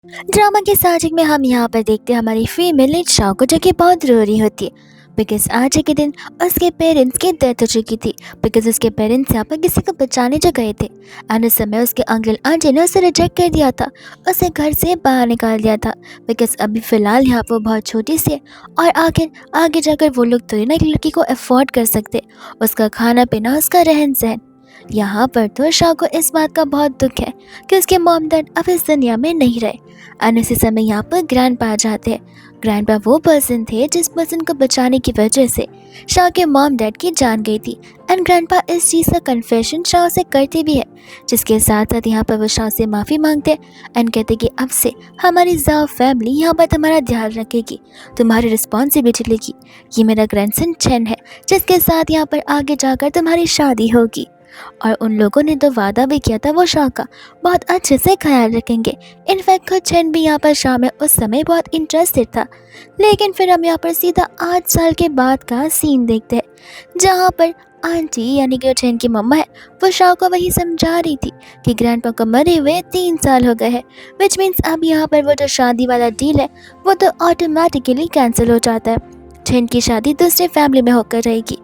Drama की starting में हम यहाँ पर देखते हैं हमारी फीमेल लीड शाओ को, जो कि बहुत रो रही होती है बिकॉज आज के दिन उसके पेरेंट्स की डेथ हो चुकी थी। बिकॉज उसके पेरेंट्स यहाँ पर किसी को बचाने जो गए थे एंड उस समय उसके अंकल आंटी ने उसे रिजेक्ट कर दिया था, उसे घर से बाहर निकाल दिया था बिकॉज अभी फ़िलहाल यहाँ पर वो बहुत छोटी सी है और आखिर आगे जाकर वो लोग तो ना एक लड़की को अफोर्ड कर सकते, उसका खाना पीना, उसका रहन सहन। यहाँ पर तो शाह को इस बात का बहुत दुख है कि उसके मॉम डैड अब इस दुनिया में नहीं रहे एंड इसी समय यहाँ पर ग्रैंडपा आ जाते हैं। ग्रैंडपा वो पर्सन थे जिस पर्सन को बचाने की वजह से शाह के मॉम डैड की जान गई थी एंड ग्रैंडपा इस चीज़ का कन्फेशन शाह से करते भी है, जिसके साथ साथ यहाँ पर वो शाह से माफ़ी मांगते हैं एंड कहते कि अब से हमारी ज़ाओ फैमिली यहाँ पर तुम्हारा ध्यान रखेगी, तुम्हारी रिस्पॉन्सिबिलिटी लेगी। ये मेरा ग्रैंडसन चेन है जिसके साथ यहाँ पर आगे जाकर तुम्हारी शादी होगी। और उन लोगों ने तो वादा भी किया था वो शाह का बहुत अच्छे से ख्याल रखेंगे। इनफैक्ट खुद चैन भी यहाँ पर शाह में उस समय बहुत इंटरेस्टेड था। लेकिन फिर हम यहाँ पर सीधा 8 साल के बाद का सीन देखते हैं जहाँ पर आंटी यानी कि चैन की मम्मा है वो शाह को वही समझा रही थी कि ग्रैंडपा को मरे हुए 3 साल हो गए हैं, विच मीन्स अब यहाँ पर वो जो शादी वाला डील है वो तो ऑटोमेटिकली कैंसिल हो जाता है। चैन की शादी दूसरे फैमिली में होकर रहेगी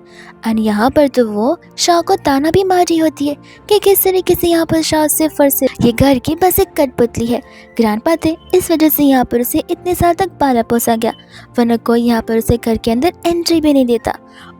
एंड यहाँ पर तो वो शाह को ताना भी मार रही होती है कि किस तरीके से यहाँ पर शाह सिर्फ और सिर्फ ये घर की बस एक कठपुतली है। ग्रैंडपा थे इस वजह से यहाँ पर उसे इतने साल तक पाला पोसा गया, वरना कोई यहाँ पर उसे घर के अंदर एंट्री भी नहीं देता।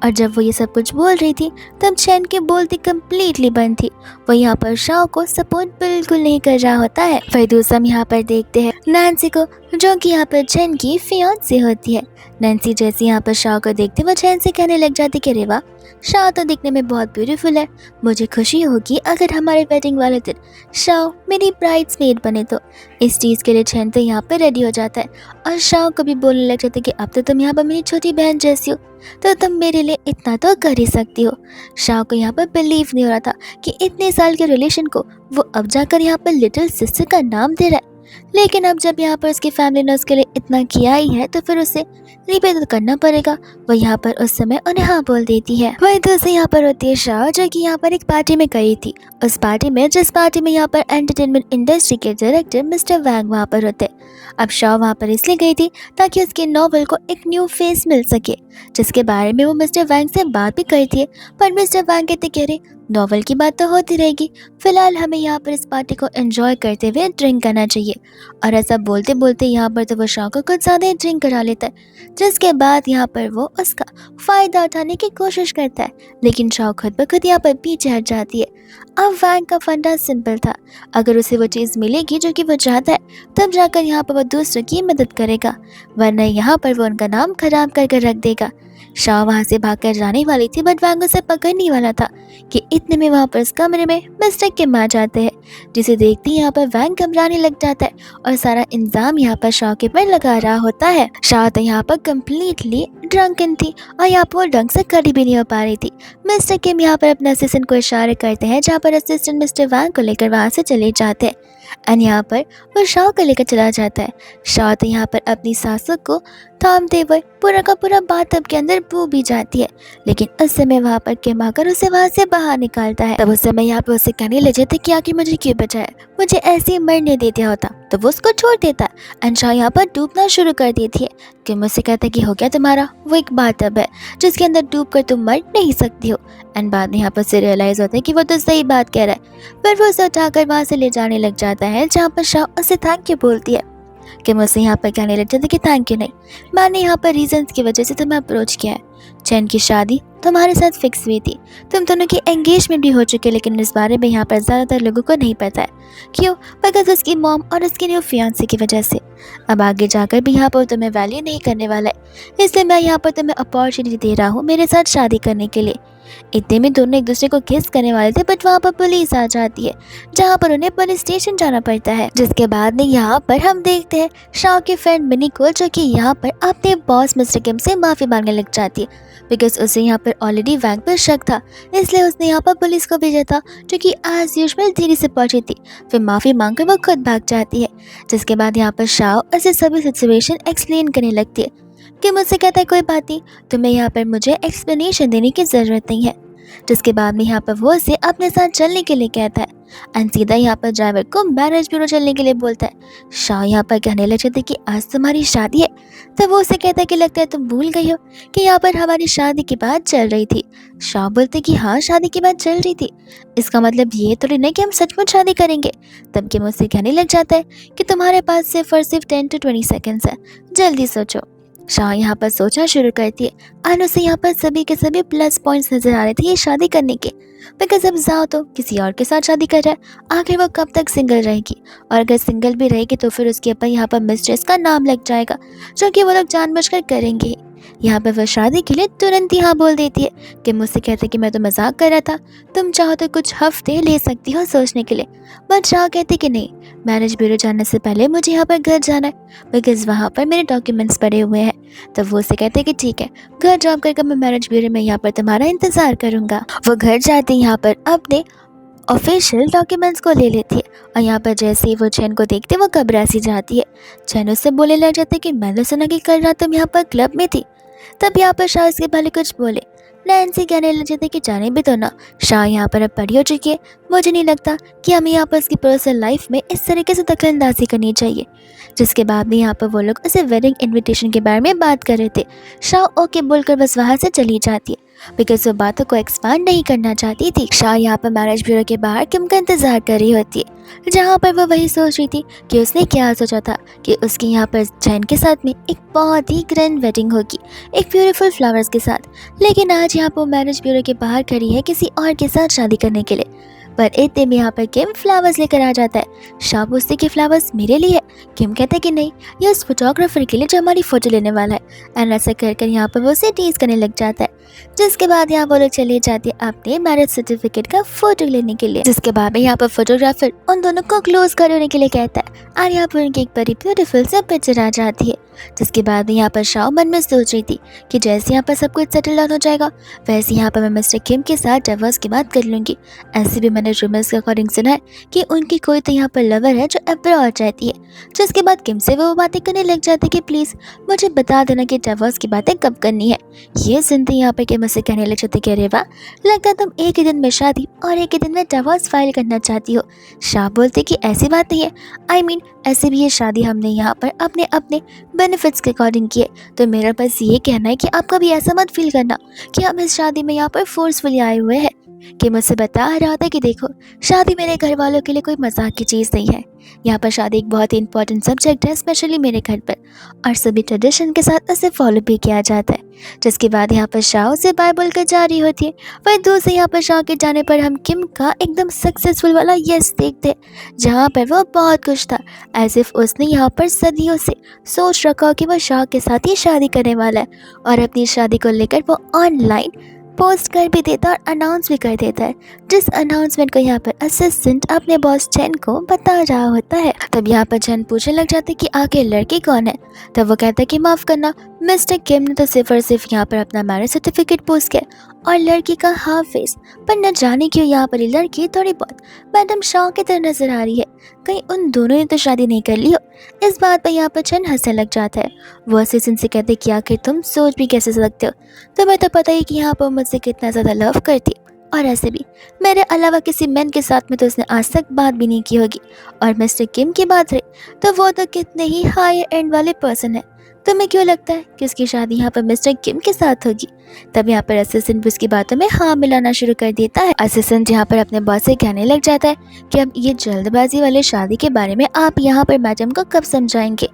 और जब वो ये सब कुछ बोल रही थी तब चैन की बोलती कम्प्लीटली बंद थी, वो यहाँ पर शाह को सपोर्ट बिल्कुल नहीं कर रहा होता है। फिर दूसरा हम यहाँ पर देखते हैं नैन्सी को, जो कि यहाँ पर चैन की फियांसे होती है। नैन्सी जैसे यहाँ पर शाह को देखते वो चैन से कहने लग जाती कि अरे वाह, शाह तो दिखने में बहुत ब्यूटीफुल है, मुझे खुशी होगी अगर हमारे वेडिंग वाले दिन शाह मेरी ब्राइड्समेड बने तो। इस चीज़ के लिए चैन तो यहाँ पर रेडी हो जाता है और शाह को भी बोलने लग जाता है कि अब तो तुम यहाँ पर मेरी छोटी बहन जैसी हो, तो तुम मेरे लिए इतना तो कर ही सकती हो। शाह को यहाँ पर बिलीव नहीं हो रहा था कि इतने साल के रिलेशन को वो अब जाकर यहाँ पर लिटिल सिस्टर का नाम दे रहा है। लेकिन अब जब यहाँ पर उसकी फैमिली ने उसके लिए इतना किया ही है तो फिर उसे रिपे तो करना पड़ेगा। वो यहाँ पर उस समय उन्हें हाँ बोल देती है। वही तो उसे यहाँ पर होती है शाह, जो कि यहाँ पर एक पार्टी में गई थी। उस पार्टी में जिस पार्टी में यहाँ पर एंटरटेनमेंट इंडस्ट्री के डायरेक्टर मिस्टर वैंग वहाँ पर होते। अब शाह वहाँ पर इसलिए गई थी ताकि उसके नॉवल को एक न्यू फेस मिल सके, जिसके बारे में वो मिस्टर वैंग से बात भी करी थी। पर मिस्टर वैंग कहते कह रहे नॉवल की बात तो होती रहेगी, फिलहाल हमें यहाँ पर इस पार्टी को एंजॉय करते हुए ड्रिंक करना चाहिए। और ऐसा बोलते बोलते यहाँ पर तो वो शाह को कुछ ज़्यादा ही ड्रिंक करा लेता है, जिसके बाद यहाँ पर वो उसका फ़ायदा उठाने की कोशिश करता है। लेकिन शाह खुद ब खुद यहाँ पर पीछे हट जाती है। अब वैंग का फंडा सिंपल था, अगर उसे वो चीज़ मिलेगी जो कि वो चाहता है तब जाकर यहाँ पर वो दूसरों की मदद करेगा, वरना यहाँ पर वो उनका नाम खराब करके रख देगा। शाह वहाँ से भागकर जाने वाली थी बट वैंग उसे पकड़ने वाला था कि इतने में वहाँ पर उस कमरे में मिस्टर किम आ जाते हैं, जिसे देखते ही यहाँ पर वैंग घबराने लग जाता है और सारा इंजाम यहाँ पर शाह के पर लगा रहा होता है। शाह तो यहाँ पर कम्प्लीटली ड्रंकन थी और यहाँ पर वो ढंग से खड़ी भी नहीं हो पा रही थी। मिस्टर किम यहाँ पर अपने असिस्टेंट को इशारे करते हैं, जहाँ पर असिस्टेंट मिस्टर वैंग को लेकर वहाँ से चले जाते हैं एंड यहाँ पर वो शाह को लेकर चला जाता है। शाह तो यहाँ पर अपनी सासू को थामते हुए पूरा का पूरा बाथटब के अंदर बू भी जाती है, लेकिन उस समय वहाँ पर किम आकर उसे वहाँ से बाहर निकालता है। तब उस समय यहाँ पर उसे कहने लगे थे कि आखिर मुझे क्यों बचाया, मुझे ऐसे ही मरने दे दिया होता, तो वो उसको छोड़ देता है एंड शाह यहाँ पर डूबना शुरू कर देती है। किम उससे कहता है कि हो गया तुम्हारा, वो एक बाथटब है जिसके अंदर डूब कर तुम मर नहीं सकती हो। एंड बाद में यहाँ पर से रियलाइज़ होता है कि वो तो सही बात कह रहा है। फिर वो उसे उठाकर वहाँ से ले जाने लग जाता है, जहाँ पर शाह उसे थैंक यू बोलती है। कि मुझसे यहाँ पर कहने लग जाते कि थैंक यू नहीं, मैंने यहाँ पर रीजंस की वजह से तुम्हें अप्रोच किया है। चैन की शादी तुम्हारे साथ फिक्स हुई थी, तुम दोनों की एंगेजमेंट भी हो चुकी है, लेकिन इस बारे में यहाँ पर ज़्यादातर लोगों को नहीं पता है। क्यों? बिकॉज उसकी मॉम और उसकी न्यू फियांसे की वजह से। अब आगे जाकर भी यहाँ पर तुम्हें वैल्यू नहीं करने वाला है, इसलिए मैं यहाँ पर तुम्हें अपॉर्चुनिटी दे रहा हूँ मेरे साथ शादी करने के लिए। इतने में दोनों एक दूसरे को किस करने वाले थे बट वहाँ पर पुलिस आ जाती है, जहाँ पर उन्हें पुलिस स्टेशन जाना पड़ता है। जिसके बाद में यहाँ पर हम देखते हैं शाह की फ्रेंड मिनी को, जो कि यहाँ पर अपने बॉस मिस्टर किम से माफ़ी मांगने लग जाती है बिकॉज उसे यहाँ पर ऑलरेडी वैंग पर शक था, इसलिए उसने यहाँ पर पुलिस को भेजा था, जो कि एज यूजुअल देरी से पहुंची थी। फिर माफ़ी मांगकर वो खुद भाग जाती है। जिसके बाद यहाँ पर शाह उसे सभी सिचुएशन एक्सप्लेन करने लगती है कि मुझसे कहता है कोई बात नहीं, तुम्हें यहाँ पर मुझे एक्सप्लेनेशन देने की ज़रूरत नहीं है। जिसके बाद में यहाँ पर वो उसे अपने साथ चलने के लिए कहता है एंड सीधा यहाँ पर ड्राइवर को मैरिज ब्यूरो चलने के लिए बोलता है। शाह यहाँ पर कहने लग जाते कि आज तुम्हारी शादी है। तो वो उसे कहता है कि लगता है तुम भूल गई हो कि यहाँ पर हमारी शादी की बात चल रही थी। शाह बोलते कि हाँ शादी की बात चल रही थी, इसका मतलब ये थोड़ी नहीं कि हम सचमुच शादी करेंगे। तब कि मुझसे कहने लग जाता है कि तुम्हारे पास सिर्फ और सिर्फ 10 to 20 सेकेंड्स है, जल्दी सोचो। शाह यहाँ पर सोचना शुरू करती है और उसे यहाँ पर सभी के सभी प्लस पॉइंट्स नजर आ रहे थे ये शादी करने के। बिकॉज अब जाओ तो किसी और के साथ शादी कर रहा है, आखिर वो कब तक सिंगल रहेगी, और अगर सिंगल भी रहेगी तो फिर उसके ऊपर यहाँ पर मिस्ट्रेस का नाम लग जाएगा, जो कि वो लोग जानबूझकर करेंगे। यहाँ पर वह शादी के लिए तुरंत ही हाँ बोल देती है कि मुझसे कहते कि मैं तो मजाक कर रहा था, तुम चाहो तो कुछ हफ्ते ले सकती हो सोचने के लिए। बट शाह कहते कि नहीं, मैरिज ब्यूरो जाने से पहले मुझे यहाँ पर घर जाना है बिकॉज वहाँ पर मेरे डॉक्यूमेंट्स पड़े हुए हैं। तो वो उसे कहते कि ठीक है, घर ड्रॉप करके मैं मैरिज ब्यूरो में यहाँ पर तुम्हारा इंतजार करूँगा। वो घर जाते यहाँ पर अपने ऑफिशियल डॉक्यूमेंट्स को ले लेती है और यहाँ पर जैसे ही वो चैन को देखते वो घबरा सी जाती है। चैन उससे बोलने लग जाते है कि मैंने सुना कि कल रात तुम यहाँ पर क्लब में थी। तब यहाँ पर शाह इसके भले कुछ बोले, नैन्सी कहने लग जाती कि जाने भी दो ना, शाह यहाँ पर अब बड़ी हो चुकी है, मुझे नहीं लगता कि हमें यहाँ पर उसकी पर्सनल लाइफ में इस तरीके से दखलंदाजी करनी चाहिए। जिसके बाद भी यहाँ पर वो लोग उसे वेडिंग इनविटेशन के बारे में बात कर रहे थे। शाह ओके बोलकर बस वहाँ से चली जाती है बिकॉज वो बातों को एक्सपांड नहीं करना चाहती थी। शाह यहाँ पर मैरिज ब्यूरो के बाहर किम का इंतजार कर रही होती है, जहाँ पर वो वही सोच रही थी कि उसने क्या सोचा था कि उसकी यहाँ पर जैन के साथ में एक बहुत ही ग्रैंड वेडिंग होगी, एक ब्यूटीफुल फ्लावर्स के साथ। लेकिन आज यहाँ पर मैरिज ब्यूरो के बाहर खड़ी है किसी और के साथ शादी करने के लिए। पर इतने में यहाँ पर किम फ्लावर्स लेकर आ जाता है। शाह पूछते कि फ्लावर्स मेरे लिए है। किम कहता है कि नहीं, ये उस फोटोग्राफर के लिए जो हमारी फोटो लेने वाला है। एंड ऐसा कर यहाँ पर वो उसे टीज करने लग जाता है। जिसके बाद यहाँ वो लोग चले जाते हैं अपने मैरिज सर्टिफिकेट का फोटो लेने के लिए। जिसके बाद में यहाँ पर फोटोग्राफर उन दोनों को क्लोज करने के लिए कहता है और यहाँ पर उनकी एक बड़ी ब्यूटीफुल सी पिक्चर आ जाती है। जिसके बाद यहाँ पर शाह मन में सोच रही थी कि जैसे यहाँ पर सब कुछ सेटल डाउन हो जाएगा वैसे यहाँ पर मैं मिस्टर किम के साथ डिवोर्स की बात कर लूँगी। ऐसे भी मैंने रूमर्स के अकॉर्डिंग सुना है कि उनकी कोई तो यहाँ पर लवर है जो अब्रॉड जाती है। जिसके बाद किम से वो बातें करने लग जाती कि प्लीज़ मुझे बता देना कि डिवोर्स की बातें कब करनी है। ये सुनते यहाँ पर किम मुझसे कहने लग जाती कि अरे वाह, लगता है तुम एक ही दिन में शादी और एक ही दिन में डिवोर्स फाइल करना चाहती हो। शाह बोलते कि ऐसी बात नहीं है, आई मीन ऐसे भी ये शादी हमने यहाँ पर अपने अपने बेनिफिट्स के अकॉर्डिंग किए। तो मेरा बस ये कहना है कि आप कभी ऐसा मत फील करना कि हम इस शादी में यहाँ पर फोर्सफुली आए हुए हैं। कि मुझसे बता रहा था कि देखो, शादी मेरे घर वालों के लिए कोई मजाक की चीज़ नहीं है। यहाँ पर शादी एक बहुत ही इंपॉर्टेंट सब्जेक्ट है, स्पेशली मेरे घर पर, और सभी ट्रेडिशन के साथ उसे फॉलो भी किया जाता है। जिसके बाद यहाँ पर शाह से बाय बोलकर जा रही होती है। वही दूसरे यहाँ पर शाह के जाने पर हम किम का एकदम सक्सेसफुल वाला यस देखते, जहाँ पर वो बहुत खुश था, एज इफ उसने यहाँ पर सदियों से सोच रखा हो कि वह शाह के साथ ही शादी करने वाला है। और अपनी शादी को लेकर वो ऑनलाइन पोस्ट कर भी देता और अनाउंस भी कर देता है, जिस अनाउंसमेंट को यहाँ पर असिस्टेंट अपने बॉस चैन को बता रहा होता है। तब यहाँ पर चैन पूछने लग जाते कि आखिर लड़की कौन है। तब वो कहता है कि माफ़ करना मिस्टर किम ने तो सिर्फ और सिर्फ यहाँ पर अपना मैरिज सर्टिफिकेट पोस्ट किया और लड़की का हाफ फेस, पर न जाने क्यों यहाँ पर ये लड़की थोड़ी बहुत मैडम शाह की तरह नजर आ रही है। कहीं उन दोनों ने तो शादी नहीं कर ली हो। इस बात पर यहाँ पर चैन हंसने लग जाता है। वो असिस्टेंट से कहते कि आखिर तुम सोच भी कैसे सकते हो, तुम्हें तो पता ही कि यहाँ पर मुझसे कितना ज़्यादा लव करती, और ऐसे भी मेरे अलावा किसी मैन के साथ में तो उसने आज तक बात भी नहीं की होगी। और मिस्टर किम की बात रही तो वो तो कितने ही हायर एंड वाले पर्सन है। तुम्हें क्यों लगता है कि उसकी शादी यहाँ पर मिस्टर किम के साथ होगी। तब यहाँ पर असिस्टेंट भी उसकी बातों में हाँ मिलाना शुरू कर देता है। असिस्टेंट यहाँ पर अपने बॉस से कहने लग जाता है कि अब ये जल्दबाजी वाले शादी के बारे में आप यहाँ पर मैडम को कब समझाएंगे।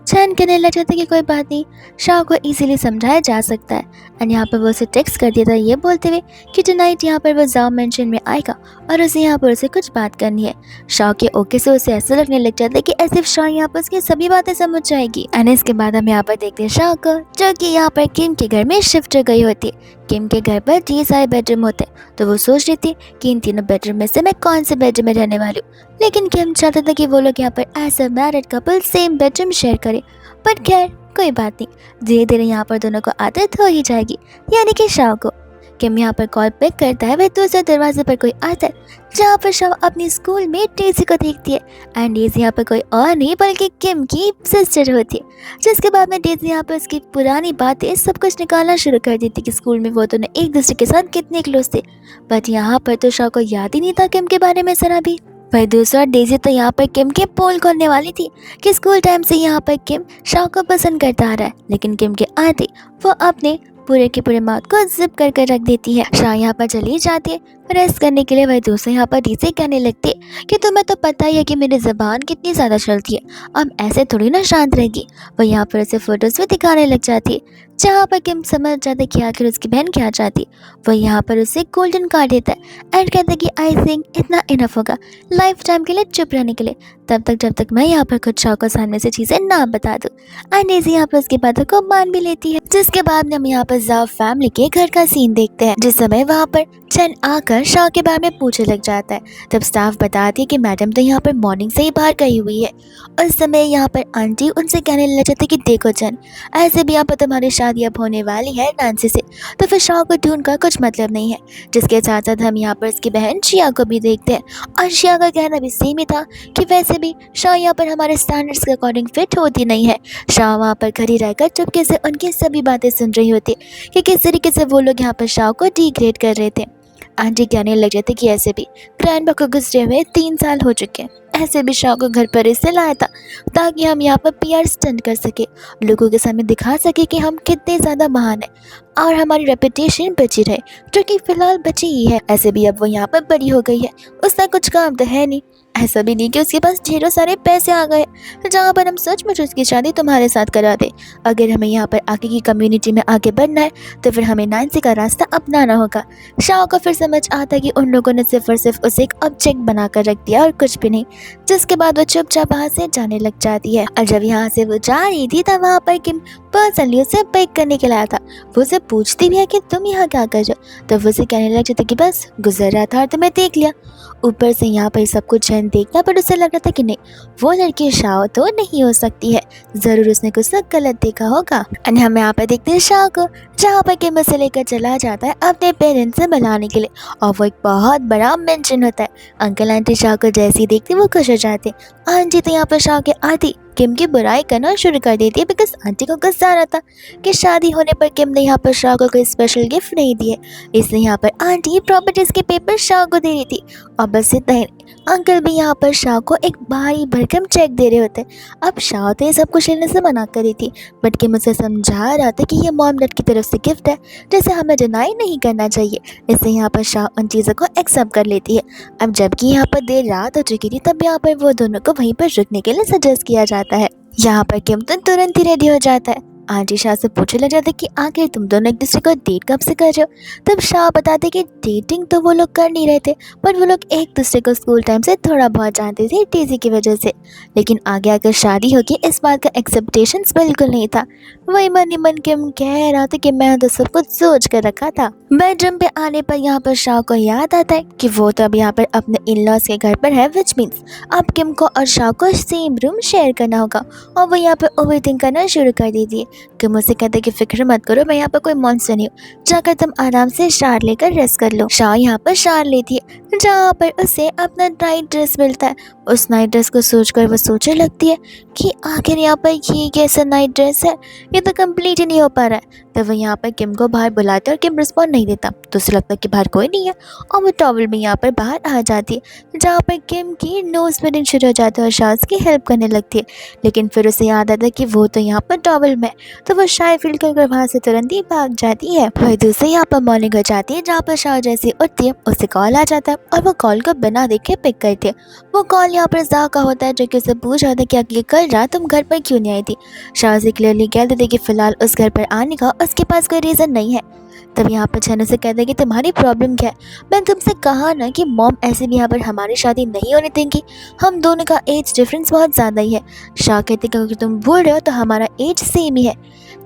चैन कहने लग जाता है कि कोई बात नहीं, शाह को इजीली समझाया जा सकता है। एंड यहाँ पर वो उसे टेक्स्ट कर देता है ये बोलते हुए कि टुनाइट यहाँ पर वो जाओ मेंशन में आएगा और उसे यहाँ पर उसे कुछ बात करनी है। शाह के ओके से उसे ऐसा लगने लग जाता है कि ऐसे शाह यहाँ पर उसकी सभी बातें समझ जाएगी। एंड इसके बाद हम यहाँ पर देखते हैं शाह को, जो कि यहाँ पर किम के घर में शिफ्ट हो गई होती है। किम के घर पर 3 सारे बेडरूम होते हैं, तो वो सोच रही थी कि इन तीनों बेडरूम में से मैं कौन से बेडरूम में रहने वाली हूँ। लेकिन किम चाहता था कि वो लोग यहाँ पर as a married couple same bedroom share करें। पर खैर कोई बात नहीं, धीरे धीरे यहाँ पर दोनों को आदत हो ही जाएगी, यानी कि शाह को। किम यहाँ पर कॉल पिक करता है, वह दूसरे दरवाजे पर कोई आता है जहाँ पर शाव अपनी स्कूल में डेजी को देखती है। एंड डेजी यहाँ पर कोई और नहीं बल्कि किम की सिस्टर होती है। जिसके बाद में डेजी यहाँ पर उसकी पुरानी बातें सब कुछ निकालना शुरू कर देती कि स्कूल में वो दोनों एक दूसरे के साथ कितने क्लोज थे। बट यहाँ पर तो शाव को याद ही नहीं था किम के बारे में जरा भी। वही दूसरा डेजी तो यहाँ पर किम के पोल खोलने वाली थी कि स्कूल टाइम से यहाँ पर किम शाव को पसंद करता आ रहा है, लेकिन किम के आते वो अपने पूरे के पूरे माउथ को जिप कर रख देती है। शाह यहाँ पर चली जाती है रेस्ट करने के लिए। वही दूसरे यहाँ पर डीजे कहने लगती है कि तुम्हें तो पता ही है कि मेरी ज़बान कितनी ज़्यादा चलती है, अब ऐसे थोड़ी ना शांत रहेगी। वह यहाँ पर उसे फोटोज़ भी दिखाने लग जाती है जहाँ पर किम समझ जाते कि आखिर उसकी बहन क्या चाहती। वह यहाँ पर उसे गोल्डन कार्ड देता है एंड कहता है कि आई थिंक इतना इनफ होगा लाइफ टाइम के लिए चुप रहने के लिए, तब तक जब तक मैं यहाँ पर खुद शाह को सामने से चीज़ें ना बता दूँ। एंड डेजी यहाँ पर उसकी बातों को मान भी लेती है। जिसके बाद हम यहाँ पर जाव फैमिली के घर का सीन देखते हैं, जिस समय वहाँ पर चैन आकर शाह के बारे में पूछने लग जाता है। तब स्टाफ बताती है कि मैडम तो यहाँ पर मॉर्निंग से ही बाहर गई हुई है। उस समय यहाँ पर आंटी उनसे कहने लग जाती कि देखो चैन, ऐसे भी यहाँ पर तुम्हारी शादी अब होने वाली है नांसी से, तो फिर शाह को ढूंढ का कुछ मतलब नहीं है। जिसके साथ साथ हम यहाँ पर उसकी बहन शिया को भी देखते हैं और शिया का कहना भी सेम ही था कि वैसे भी शाह यहाँ पर हमारे स्टैंडर्ड्स के अकॉर्डिंग फिट होती नहीं है। शाह वहाँ पर खड़ी रहकर चुपके से उनकी सभी बातें सुन रही होती कि किस तरीके से वो लोग यहाँ पर शाह को डिग्रेड कर रहे थे। आंटी कहने लग जाते कि ऐसे भी ग्रैंडपा को गुजरे हुए 3 साल हो चुके हैं, ऐसे भी शाह को घर पर इससे लाया था ताकि हम यहाँ पर पीआर स्टंट कर सके, लोगों के सामने दिखा सके कि हम कितने ज़्यादा महान हैं और हमारी रेपुटेशन बची रहे, जो कि फ़िलहाल बची ही है। ऐसे भी अब वो यहाँ पर बड़ी हो गई है, उसका कुछ काम तो है नहीं, ऐसा भी नहीं कि उसके पास ढेरों सारे पैसे आ गए जहाँ पर हम सचमुच उसकी शादी तुम्हारे साथ करा दे। अगर हमें यहाँ पर आगे की कम्युनिटी में आगे बढ़ना है तो फिर हमें नांसी का रास्ता अपनाना होगा। शाह को फिर समझ आता कि उन लोगों ने सिर्फ और सिर्फ उसे एक ऑब्जेक्ट बनाकर रख दिया और कुछ भी नहीं। जिसके बाद वो चुपचाप वहाँ से जाने लग जाती है। और जब यहाँ से वो जा रही थी तब वहाँ पर किम पर्सनली उसे पिक करने के लिए आया था। वो उसे पूछती भी है कि तुम यहाँ क्या कर रहे हो, तो वो उसे कहने लग जाती कि बस गुजर रहा था और तुम्हें देख लिया। ऊपर से यहाँ पर सब कुछ चैन देखना, पर उसे लग रहा था कि नहीं, वो लड़की शाह तो नहीं हो सकती है, ज़रूर उसने कुछ तो गलत देखा होगा। और हम यहाँ पर देखते हैं शाह को जहाँ पर किम उसे लेकर चला जाता है अपने पेरेंट्स से मिलाने के लिए, और वो एक बहुत बड़ा मेंशन होता है। अंकल आंटी शाह को जैसे ही देखते वो खुश हो जाते। आंटी तो यहाँ पर शाह के आती किम की बुराई करना शुरू कर देती है, बिकॉज आंटी को गुस्सा आ रहा था कि शादी होने पर किम ने यहाँ पर शाह को कोई स्पेशल गिफ्ट नहीं दिए, इसलिए यहाँ पर आंटी प्रॉपर्टीज के पेपर शाह को दे रही थी। और बस इतना ही, अंकल भी यहाँ पर शाह को एक भारी भरकम चेक दे रहे होते। अब शाह तो ये सब कुछ लेने से मना करी थी, बट किम उसे समझा रहा था कि ये मॉम डैड की तरफ से गिफ्ट है, जैसे हमें डिनाई नहीं करना चाहिए। इसलिए यहाँ पर शाह उन चीज़ों को एक्सेप्ट कर लेती है। अब जबकि यहाँ पर देर रात हो चुकी थी, तब यहाँ पर वो दोनों को वहीं पर रुकने के लिए सजेस्ट किया जाता है। यहाँ पर किम तो तुरंत ही रेडी हो जाता है। आंटी शाह से पूछने लग जाते कि आखिर तुम दोनों एक दूसरे को डेट कब से कर रहे हो। तब शाह बताते कि डेटिंग तो वो लोग कर नहीं रहे थे, पर वो लोग एक दूसरे को स्कूल टाइम से थोड़ा बहुत जानते थे डेजी की वजह से, लेकिन आगे आकर शादी होगी इस बात का एक्सेप्टेशंस बिल्कुल नहीं था। वही मन ही मन किम कह रहा था कि मैं तो सब कुछ सोच कर रखा था। बेडरूम पे आने पर यहाँ पर शाह को याद आता है कि वो तो अब यहाँ पर अपने इन लॉज के घर पर है, विच मीन्स अब किम को और शाह को सेम रूम शेयर करना होगा, और वो यहाँ पर ओवरथिंक करना शुरू कर देती है। कि मुझसे कहते कि फिक्र मत करो, मैं यहाँ पर कोई मॉन्स्टर नहीं हूँ, जाकर तुम आराम से शार लेकर रेस्ट कर लो। शाह यहाँ पर शार लेती है जहाँ पर उसे अपना नाइट ड्रेस मिलता है। उस नाइट ड्रेस को सोचकर वो सोचने लगती है कि आखिर यहाँ पर ये कैसा नाइट ड्रेस है, ये तो कंप्लीट ही नहीं हो पा रहा है। तो वो यहाँ पर किम को बाहर बुलाते और किम रिस्पॉन्ड नहीं देता, तो उसे लगता है कि बाहर कोई नहीं है, और वो टॉवल में यहाँ पर बाहर आ जाती है जहाँ पर किम की नोज ब्लीडिंग शुरू हो जाती है और शाह की हेल्प करने लगती है। लेकिन फिर उसे याद आता है कि वो तो यहाँ पर टॉवल में, तो वो शाय फील कर वहाँ से तुरंत ही भाग जाती है। वही दूसरे यहाँ पर मॉर्निंग हो जाती है जहाँ पर शाह जैसे उठती है उसे कॉल आ जाता है और वो कॉल को बिना देखे पिक करती है। वो कॉल यहाँ पर जा का होता है जो कि उसे पूछ रहा था कि आगे कल रात तुम घर पर क्यों नहीं आई थी। शाह से क्लियरली कह देते कि फिलहाल उस घर पर आने का उसके पास कोई रीज़न नहीं है। तब यहाँ पर छन से कहते हैं कि तुम्हारी प्रॉब्लम क्या है, मैंने तुमसे कहा ना कि मॉम ऐसे भी यहाँ पर हमारी शादी नहीं होने देंगी, हम दोनों का एज डिफरेंस बहुत ज़्यादा ही है। शाह कहते कि अगर तुम भूल रहे हो तो हमारा एज सेम ही है।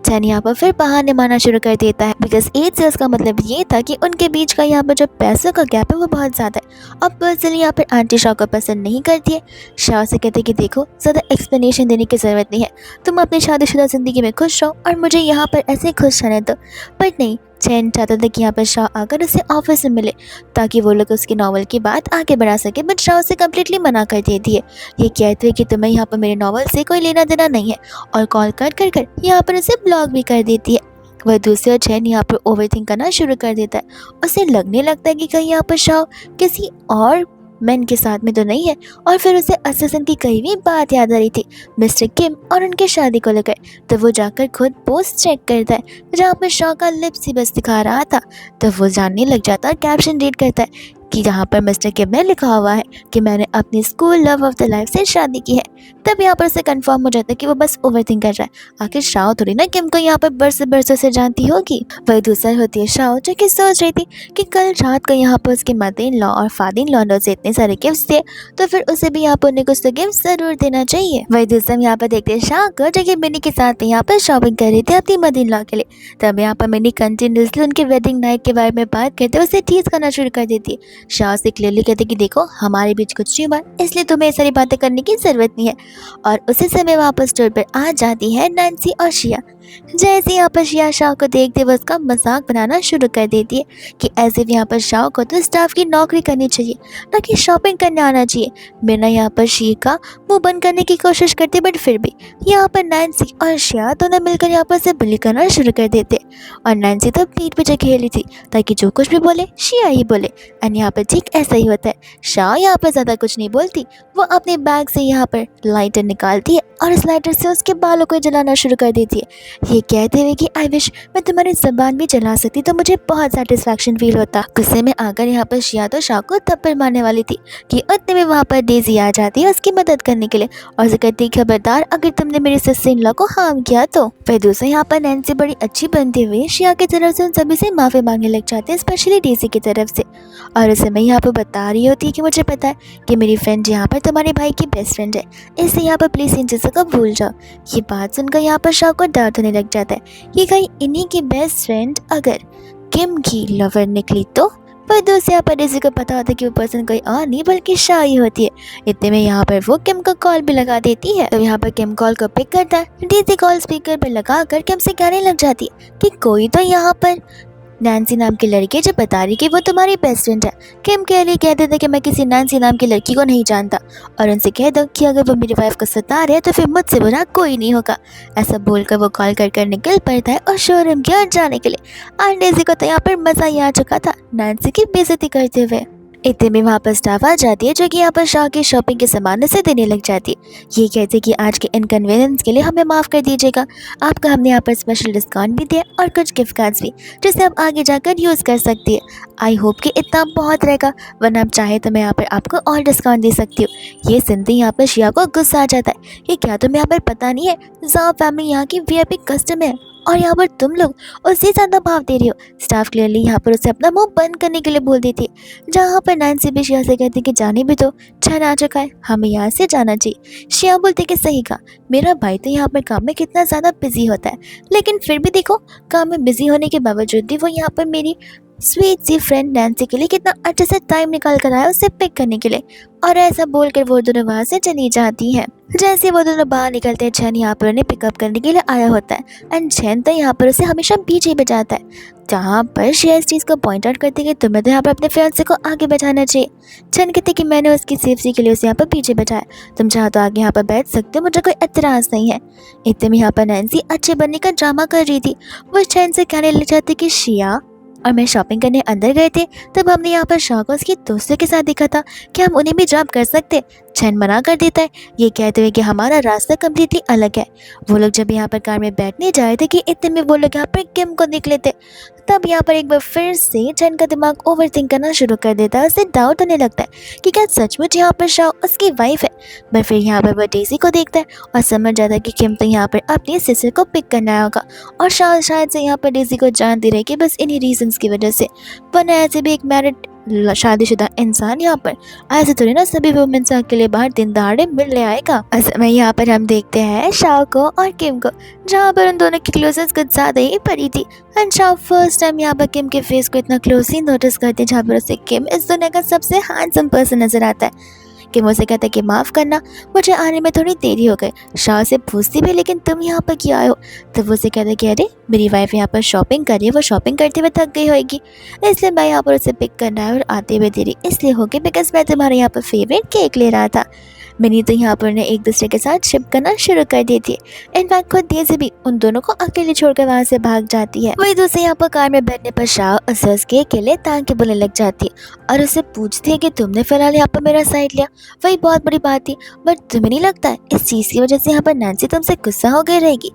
छन यहाँ पर फिर बहाने मारना शुरू कर देता है, बिकॉज एज से उसका मतलब ये था कि उनके बीच का यहाँ पर जो पैसों का गैप है वो बहुत ज़्यादा है। अब पर्सनली यहाँ पर आंटी शाह को पसंद नहीं करती है। शाह से कहते कि देखो ज़्यादा एक्सप्लेनेशन देने की ज़रूरत नहीं है, तुम अपनी शादीशुदा ज़िंदगी में खुश रहो और मुझे यहाँ पर ऐसे खुश रहने दो। बट नहीं, चैन चाहता था कि यहाँ पर शाह आकर उसे ऑफिस में मिले ताकि वो लोग उसकी नॉवल की बात आगे बढ़ा सके, बट शाह उसे कम्प्लीटली मना कर देती है। ये कहते हुए कि तुम्हें यहाँ पर मेरे नॉवल से कोई लेना देना नहीं है, और कॉल कर यहाँ पर उसे ब्लॉक भी कर देती है। वह दूसरी ओर चैन यहाँ पर ओवरथिंक करना शुरू कर देता है। उसे लगने लगता है कि कहीं यहाँ पर शाह किसी और मैन के साथ में तो नहीं है, और फिर उसे असिस्टेंट की कही हुई बात याद आ रही थी मिस्टर किम और उनके शादी को लेकर। तो वो जाकर खुद पोस्ट चेक करता है जहाँ पर शाह का लिप्स ही बस दिखा रहा था। तो वो जानने लग जाता है, कैप्शन रीड करता है कि जहाँ पर मिस्टर किम ने लिखा हुआ है कि मैंने अपनी school love of the life से शादी की है। तब यहाँ पर उसे कंफर्म हो जाता है कि वो बस ओवरथिंक कर रहा है। आखिर शाह थोड़ी ना किम को यहाँ पर बरसों से जानती होगी। वही दूसरी होती है शाह, जो कि सोच रही थी कि कल रात को यहाँ पर उसके मदर इन लॉ और फादर इन लॉ ने उसे इतने सारे गिफ्ट्स दिए, तो फिर उसे भी यहाँ पर उन्हें कुछ तो गिफ्ट जरूर देना चाहिए। वही दूसरा यहाँ पर देखते हैं शाह को, जो कि मिनी के साथ में यहाँ पर शॉपिंग कर रही थी अपनी मदर इन लॉ के लिए। तब यहाँ पर मिनी कंटिन्यूसली उनके वेडिंग नाइट के बारे में बात करते उसे टीज करना शुरू कर देती है। शाह से क्लियरली कहते कि देखो हमारे बीच कुछ नहीं हुआ, इसलिए तुम्हें ये सारी बातें करने की जरूरत नहीं है। और उसी समय वापस स्टोर पर आ जाती है नैन्सी और शिया। जैसे यहाँ पर शिया शाह को देखते हुए उसका मजाक बनाना शुरू कर देती है कि ऐसे भी यहाँ पर शाह को तो स्टाफ की नौकरी करनी चाहिए, ना कि शॉपिंग करने आना चाहिए। बिना यहाँ पर शिया का मुंह बंद करने की कोशिश करते, बट फिर भी यहाँ पर नैन्सी और शिया दोनों मिलकर यहाँ पर से बुली करना शुरू कर देते। और नैन्सी तो पीठ पीछे खेली थी ताकि जो कुछ भी बोले शिया ही बोले। एंड यहाँ पर ठीक ऐसा ही होता है। शाह यहाँ पर ज़्यादा कुछ नहीं बोलती, वो अपने बैग से यहाँ पर लाइटर निकालती है और इस लाइटर से उसके बालों को जलाना शुरू कर देती है, ये कहते हुए कि आई विश मैं तुम्हारी ज़बान भी जला सकती तो मुझे बहुत सेटिस्फैक्शन फील होता। गुस्से में आकर यहाँ पर शिया तो शाह को थप्पड़ मारने वाली थी कि उतने में वहाँ पर डेजी आ जाती है उसकी मदद करने के लिए और उसे कहती है खबरदार अगर तुमने मेरी सिस्टर इन लॉ को हार्म किया तो। फिर दूसरे यहाँ पर नैन्सी बड़ी अच्छी बनते हुए शिया की तरफ से उन सभी से माफ़ी मांगने लग जाते हैं, स्पेशली डेजी की तरफ से। और उस समय यहाँ पर बता रही होती है कि मुझे पता है कि मेरी फ्रेंड यहाँ पर तुम्हारे भाई की बेस्ट फ्रेंड है, इसलिए यहाँ पर प्लीज़ इन चीज़ों को भूल जाओ। ये बात सुनकर यहाँ पर शाह को दर्द होने लग जाता है कि कहीं इन्हीं की बेस्ट फ्रेंड अगर किम की लवर निकली तो। पर दूसरे यहाँ पर डेजी को पता होता है कि वो पर्सन कोई और नहीं बल्कि शाह ही होती है। इतने में यहाँ पर वो किम को कॉल भी लगा देती है। तो यहाँ पर किम कॉल को पिक करता है। डेजी कॉल स्पीकर पर लगा कर किम से कहने लग जाती है कि कोई तो यहाँ पर नैन्सी नाम की लड़की जो बता रही कि वो तुम्हारी बेस्ट फ्रेंड है। किम के लिए कहते थे कि मैं किसी नैन्सी नाम की लड़की को नहीं जानता और उनसे कह दो कि अगर वो मेरी वाइफ को सता रहे तो फिर मुझसे बुरा कोई नहीं होगा। ऐसा बोलकर वो कॉल कर निकल पड़ता है और शोरूम की ओर जाने के लिए। और डेजी को तो यहाँ पर मज़ा ही आ चुका था नैन्सी की बेइज्जती करते हुए। इतने में वहाँ पर स्टाफ आ जाती है जो कि यहाँ पर शाह की शॉपिंग के सामान से देने लग जाती है। ये कहते कि आज के इनकन्वीनियंस के लिए हमें माफ़ कर दीजिएगा, आपका हमने यहाँ पर स्पेशल डिस्काउंट भी दिया और कुछ गिफ्ट कार्ड्स भी जिसे आप आगे जाकर यूज़ कर सकती है। आई होप कि इतना बहुत रहेगा, वरना आप चाहे तो मैं यहाँ पर आपको और डिस्काउंट दे सकती हूँ। ये सुनते ही यहाँ पर शिया को गुस्सा आ जाता है कि क्या तुम्हें यहाँ पर पता नहीं है ज़ा फैमिली यहाँ की VIP कस्टमर है और यहाँ पर तुम लोग उससे ज़्यादा भाव दे रही हो। स्टाफ क्लियरली यहाँ पर उसे अपना मुंह बंद करने के लिए बोल देती है, जहाँ पर नैन्सी भी शिया से कहती कि जाने भी दो, छन आ चुका है, हमें यहाँ से जाना चाहिए। शिया बोलते कि सही कहा, मेरा भाई तो यहाँ पर काम में कितना ज़्यादा बिजी होता है, लेकिन फिर भी देखो काम में बिजी होने के बावजूद भी वो यहाँ पर मेरी स्वीट सी फ्रेंड नैन्सी के लिए कितना अच्छे से टाइम निकाल कर आया उसे पिक करने के लिए। और ऐसा बोलकर वो दोनों वहाँ से चली जाती हैं। जैसे वो दोनों बाहर निकलते हैं, चैन यहाँ पर उन्हें पिकअप करने के लिए आया होता है एंड चैन तो यहाँ पर उसे हमेशा पीछे बजाता है, जहाँ पर शिया इस चीज़ को पॉइंट आउट करती है कि तुम्हें तो यहाँ पर अपने फियांसे को आगे बैठाना चाहिए। चैन कहती कि मैंने उसकी सेफ्टी के लिए उसे यहाँ पर पीछे बैठाया, तुम चाहो तो आगे यहाँ पर बैठ सकते हो, मुझे कोई एतराज़ नहीं है। इतने में यहाँ पर नैन्सी अच्छे बनने का ड्रामा कर रही थी। वो चैन से कहने लग जाती कि शिया और मैं शॉपिंग करने अंदर गए थे, तब हमने यहाँ पर शाह को उसकी दोस्तों के साथ देखा था कि हम उन्हें भी ड्रॉप कर सकते। चैन मना कर देता है, ये कहते हुए कि हमारा रास्ता कम्प्लीटली अलग है। वो लोग जब यहाँ पर कार में बैठने जा रहे थे कि इतने में वो लोग यहाँ पर किम को देख लेते। तब यहाँ पर एक बार फिर से चैन का दिमाग ओवरथिंक करना शुरू कर देता है। उसे डाउट होने लगता है कि क्या सचमुच यहाँ पर शाह उसकी वाइफ है। पर फिर यहाँ पर वो डेजी को देखता है और समझ जाता है कि किम तो यहाँ पर अपनी सिस्टर को पिक करना आया होगा और शाह शायद से यहाँ पर डेजी को जानती रहे कि बस इन्हीं रीजंस की वजह से, वरना ऐसे भी एक मैरिड शादीशुदा इंसान यहाँ पर ऐसे थोड़ी ना सभी वुमेन से अकेले बाहर दिन दहाड़े मिलने आएगा। असल में यहाँ पर हम देखते हैं शाह को और किम को, जहाँ पर उन दोनों की क्लोजनेस कुछ ज़्यादा ही पड़ी थी। एंड शाह फर्स्ट टाइम यहाँ पर किम के फेस को इतना क्लोजली नोटिस करते हैं, जहाँ पर उसे किम इस दुनिया का सबसे हैंडसम पर्सन नजर आता है। कि मुझसे कहता है कि माफ़ करना, मुझे आने में थोड़ी देरी हो गई। शाह से पूछती भी लेकिन तुम यहाँ पर क्यों आए हो? तब वो उसे कहता है कि अरे मेरी वाइफ यहाँ पर शॉपिंग कर रही है, वो शॉपिंग करते हुए थक गई होगी, इसलिए मैं यहाँ पर उसे पिक करना है और आते हुए देरी इसलिए होगी बिकॉज मैं तुम्हारे यहाँ पर फेवरेट केक ले रहा था। मिनी तो यहाँ पर एक दूसरे के साथ शिप करना शुरू कर देती है। इनफैक्ट खुद डेज़ी भी उन दोनों को अकेले छोड़कर वहाँ से भाग जाती है। वही दूसरे यहाँ पर कार में बैठने पर शाह उसे उसके अकेले तांग के बोलने लग जाती है और उसे पूछती है कि तुमने फिलहाल यहाँ पर मेरा साइड लिया, वही बहुत बड़ी बात थी, बट तुम्हें नहीं लगता है इस चीज़ की वजह से यहाँ पर नैन्सी तुमसे गुस्सा हो गई रहेगी?